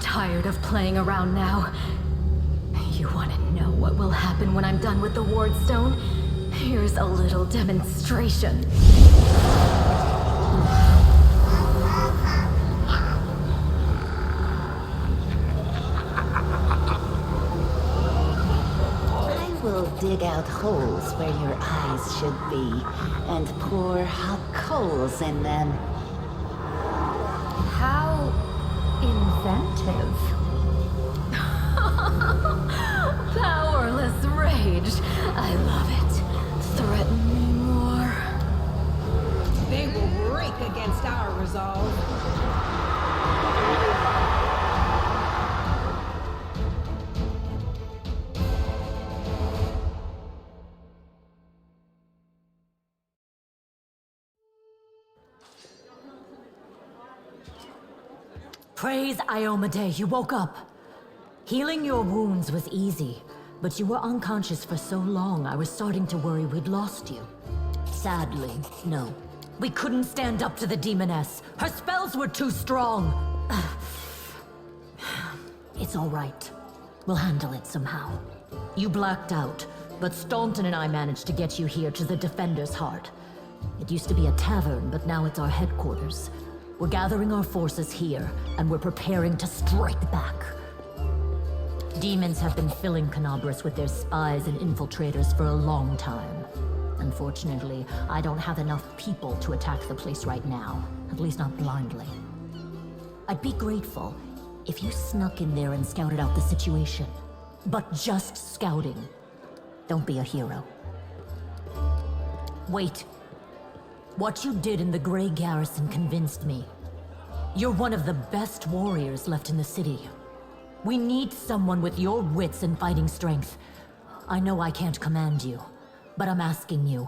Tired of playing around now. You want to know what will happen when I'm done with the Wardstone? Here's a little demonstration. I will dig out holes where your eyes should be and pour hot coals in them. How inventive. Powerless rage. I love it. Threaten me more. They will break against our resolve. Praise Iomade, you woke up. Healing your wounds was easy, but you were unconscious for so long I was starting to worry we'd lost you. Sadly, no. We couldn't stand up to the demoness. Her spells were too strong. It's all right. We'll handle it somehow. You blacked out, but Staunton and I managed to get you here to the Defender's Heart. It used to be a tavern, but now it's our headquarters. We're gathering our forces here, and we're preparing to strike back. Demons have been filling Canabras with their spies and infiltrators for a long time. Unfortunately, I don't have enough people to attack the place right now, at least not blindly. I'd be grateful if you snuck in there and scouted out the situation. But just scouting. Don't be a hero. Wait. What you did in the Gray Garrison convinced me. You're one of the best warriors left in the city. We need someone with your wits and fighting strength. I know I can't command you, but I'm asking you.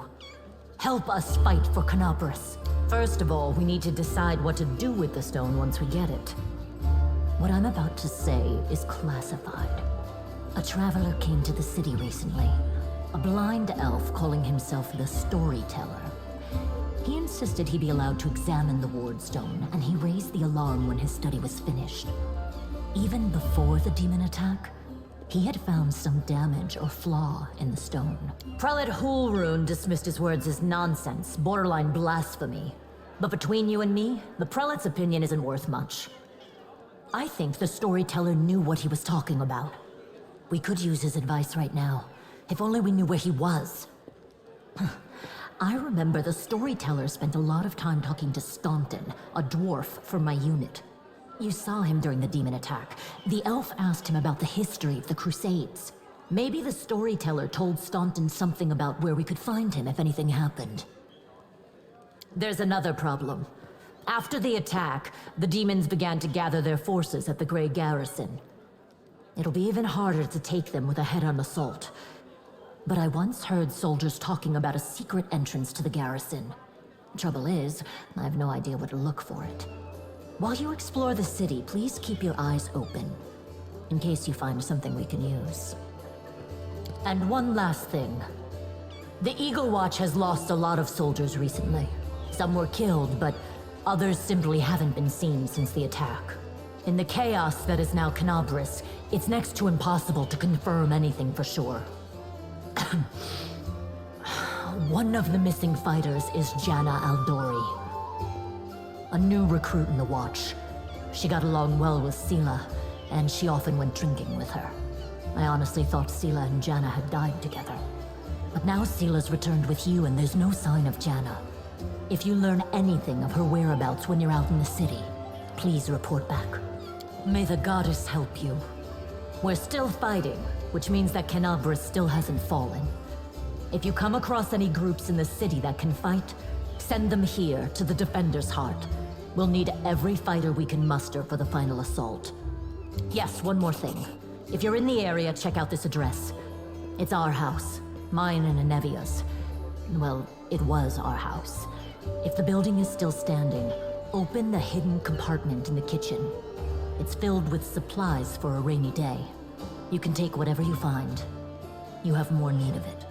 Help us fight for Canabras. First of all, we need to decide what to do with the stone once we get it. What I'm about to say is classified. A traveler came to the city recently. A blind elf calling himself the Storyteller. He insisted he be allowed to examine the Wardstone, and he raised the alarm when his study was finished. Even before the demon attack, he had found some damage or flaw in the stone. Prelate Hulrune dismissed his words as nonsense, borderline blasphemy. But between you and me, the prelate's opinion isn't worth much. I think the Storyteller knew what he was talking about. We could use his advice right now, if only we knew where he was. I remember the Storyteller spent a lot of time talking to Staunton, a dwarf from my unit. You saw him during the demon attack. The elf asked him about the history of the Crusades. Maybe the Storyteller told Staunton something about where we could find him if anything happened. There's another problem. After the attack, the demons began to gather their forces at the Gray Garrison. It'll be even harder to take them with a head-on assault. But I once heard soldiers talking about a secret entrance to the garrison. Trouble is, I have no idea where to look for it. While you explore the city, please keep your eyes open, in case you find something we can use. And one last thing. The Eagle Watch has lost a lot of soldiers recently. Some were killed, but others simply haven't been seen since the attack. In the chaos that is now Canabras, it's next to impossible to confirm anything for sure. One of the missing fighters is Jana Aldori, a new recruit in the Watch. She got along well with Sela, and she often went drinking with her. I honestly thought Sela and Jana had died together. But now Sela's returned with you, and there's no sign of Jana. If you learn anything of her whereabouts when you're out in the city, please report back. May the goddess help you. We're still fighting, which means that Canabras still hasn't fallen. If you come across any groups in the city that can fight, send them here to the Defender's Heart. We'll need every fighter we can muster for the final assault. Yes, one more thing. If you're in the area, check out this address. It's our house. Mine and Anevia's. Well, it was our house. If the building is still standing, open the hidden compartment in the kitchen. It's filled with supplies for a rainy day. You can take whatever you find. You have more need of it.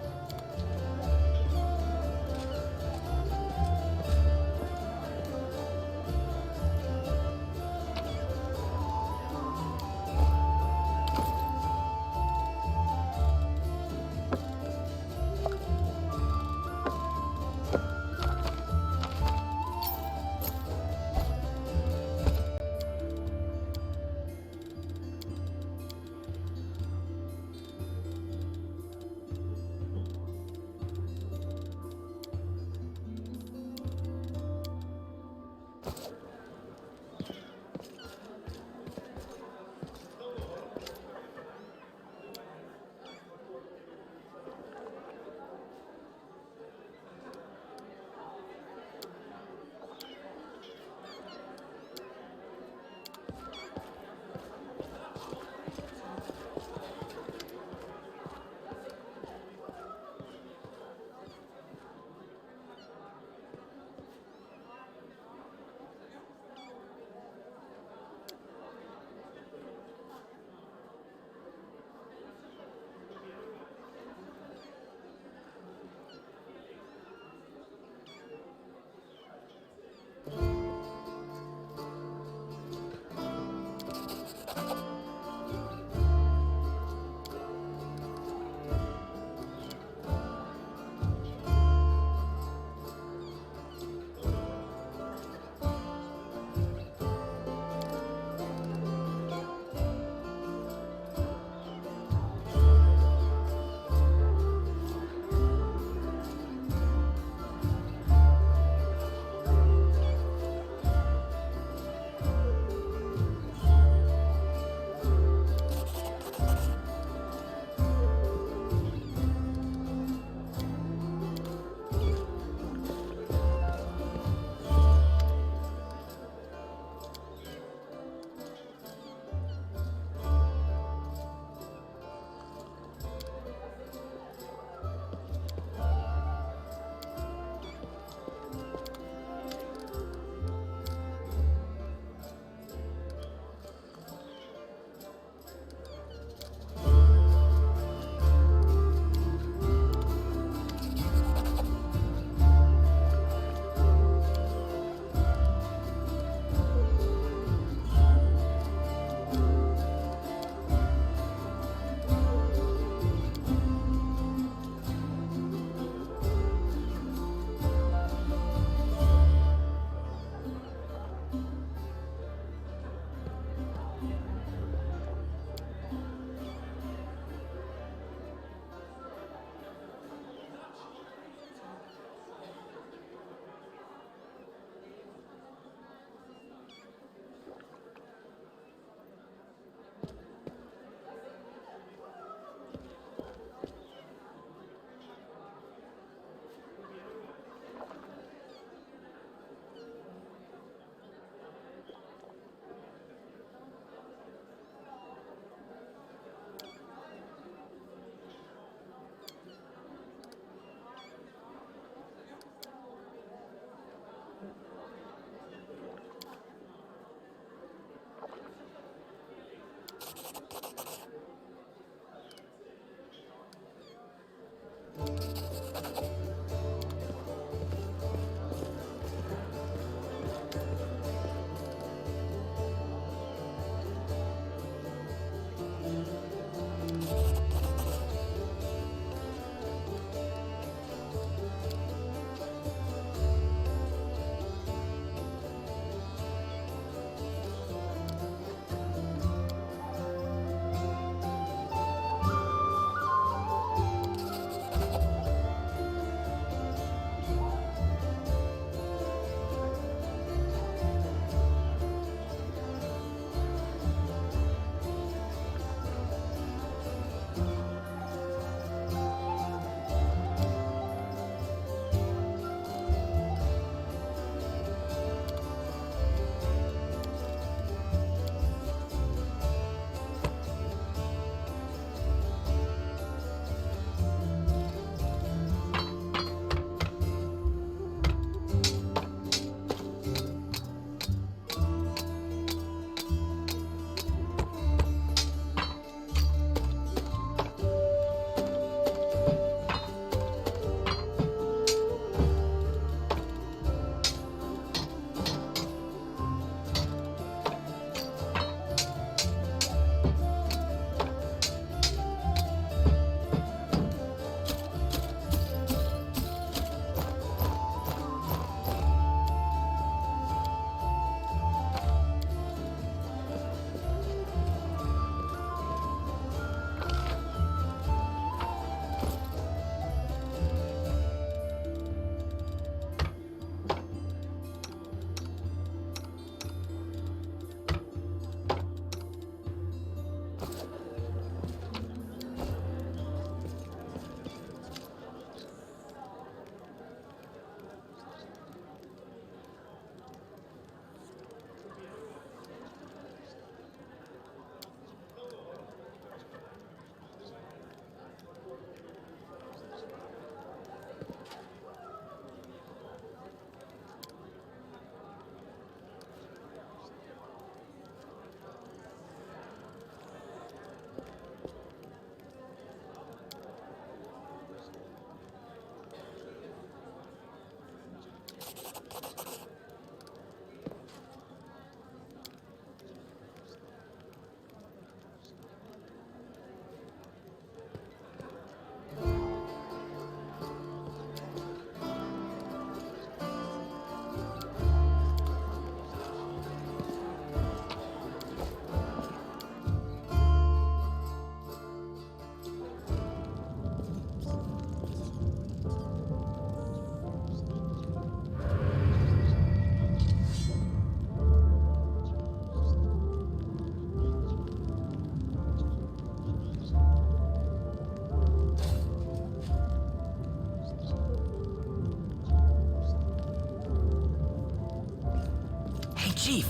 Chief!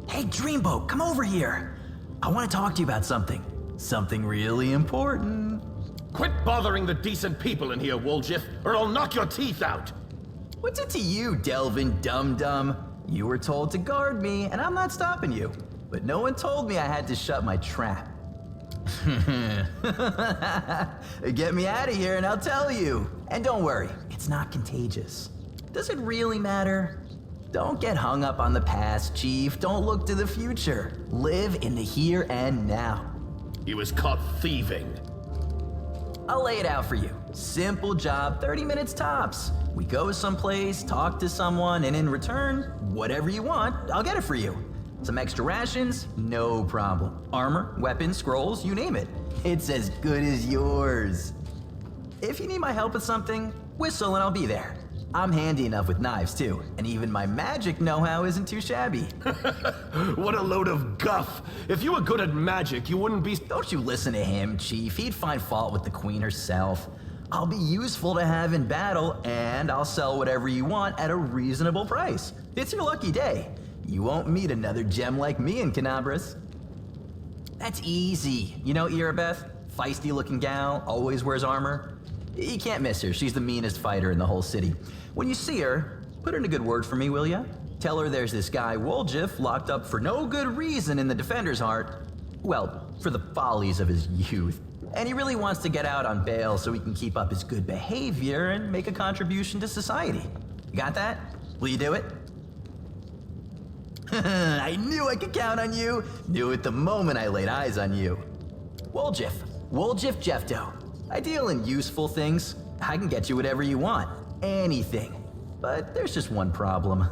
Hey, Dreamboat, come over here! I want to talk to you about something. Something really important. Quit bothering the decent people in here, Woljif, or I'll knock your teeth out! What's it to you, Delvin Dum-Dum? You were told to guard me, and I'm not stopping you. But no one told me I had to shut my trap. Get me out of here and I'll tell you. And don't worry, it's not contagious. Does it really matter? Don't get hung up on the past, Chief. Don't look to the future. Live in the here and now. He was caught thieving. I'll lay it out for you. Simple job, 30 minutes tops. We go someplace, talk to someone, and in return, whatever you want, I'll get it for you. Some extra rations? No problem. Armor, weapons, scrolls, you name it. It's as good as yours. If you need my help with something, whistle and I'll be there. I'm handy enough with knives too, and even my magic know-how isn't too shabby. What a load of guff! If you were good at magic, you wouldn't be— Don't you listen to him, Chief. He'd find fault with the Queen herself. I'll be useful to have in battle, and I'll sell whatever you want at a reasonable price. It's your lucky day. You won't meet another gem like me in Canabras. That's easy. You know Irabeth? Feisty-looking gal, always wears armor. You can't miss her. She's the meanest fighter in the whole city. When you see her, put in a good word for me, will ya? Tell her there's this guy Woljif locked up for no good reason in the Defender's Heart. Well, for the follies of his youth. And he really wants to get out on bail so he can keep up his good behavior and make a contribution to society. You got that? Will you do it? I knew I could count on you. Knew it the moment I laid eyes on you. Woljif Jeffdo. I deal in useful things. I can get you whatever you want. Anything. But there's just one problem.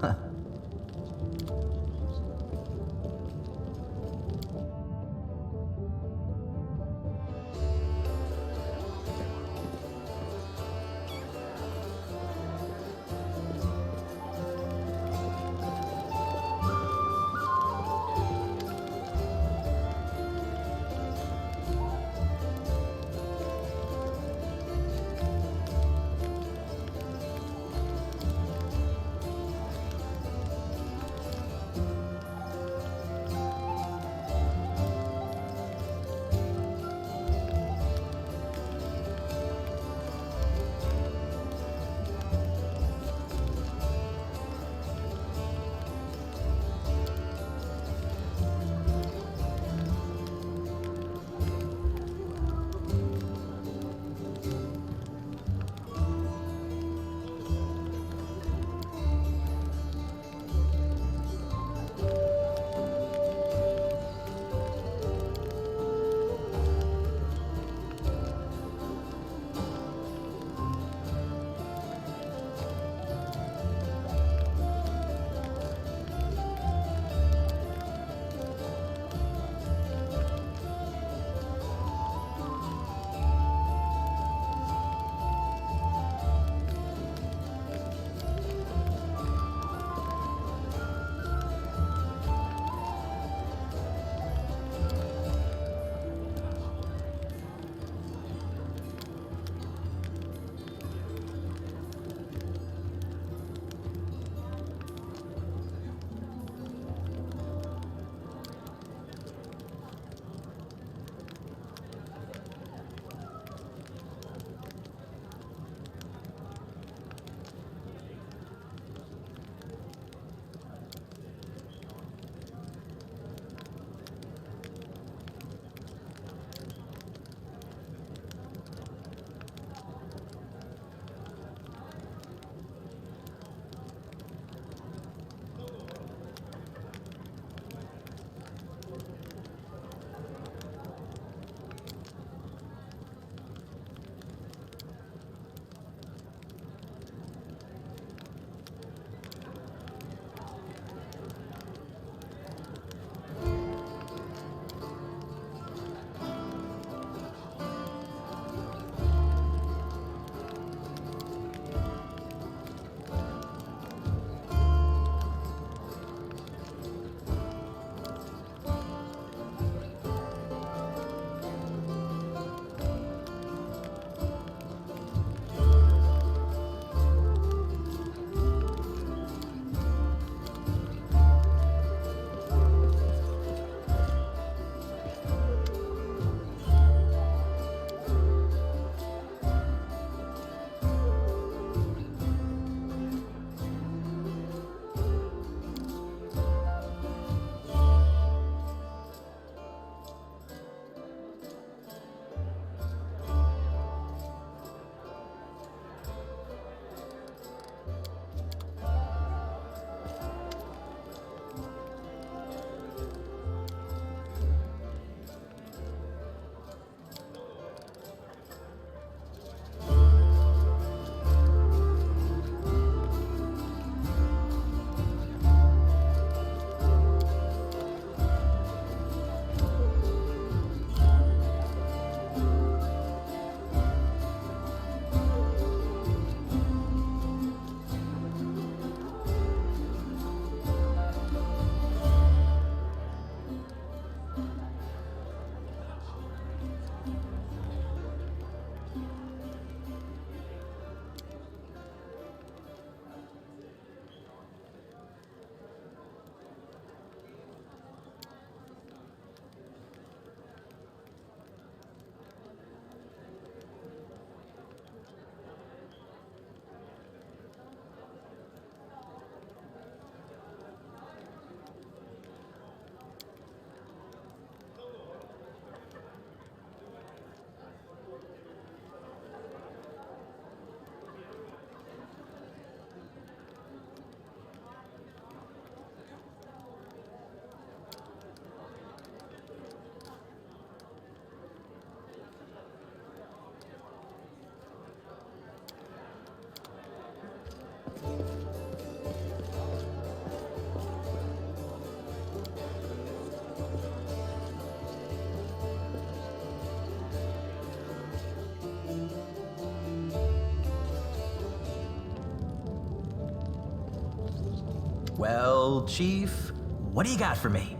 Well, Chief, what do you got for me?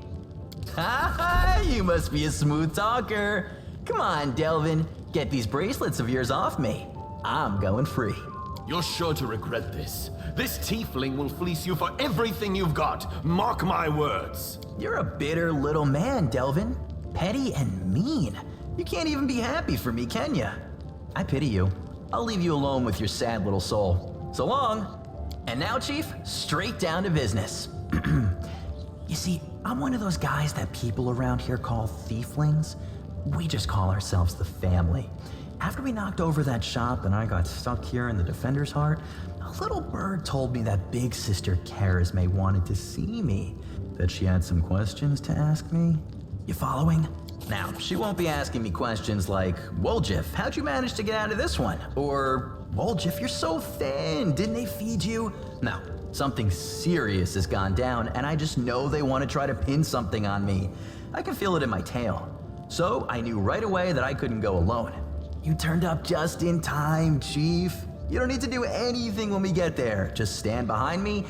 Ha! You must be a smooth talker. Come on, Delvin, get these bracelets of yours off me. I'm going free. You're sure to regret this. This tiefling will fleece you for everything you've got. Mark my words. You're a bitter little man, Delvin. Petty and mean. You can't even be happy for me, can you? I pity you. I'll leave you alone with your sad little soul. So long. And now, Chief, straight down to business. You see, I'm one of those guys that people around here call thieflings. We just call ourselves the family. After we knocked over that shop and I got stuck here in the Defender's Heart, a little bird told me that Big Sister Charisme wanted to see me. That she had some questions to ask me. You following? Now, she won't be asking me questions like, Woljif, how'd you manage to get out of this one? Or, Woljif, you're so thin, didn't they feed you? No, something serious has gone down, and I just know they want to try to pin something on me. I can feel it in my tail. So I knew right away that I couldn't go alone. You turned up just in time, Chief. You don't need to do anything when we get there. Just stand behind me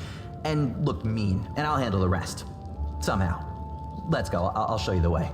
and look mean, and I'll handle the rest. Somehow. Let's go, I'll show you the way.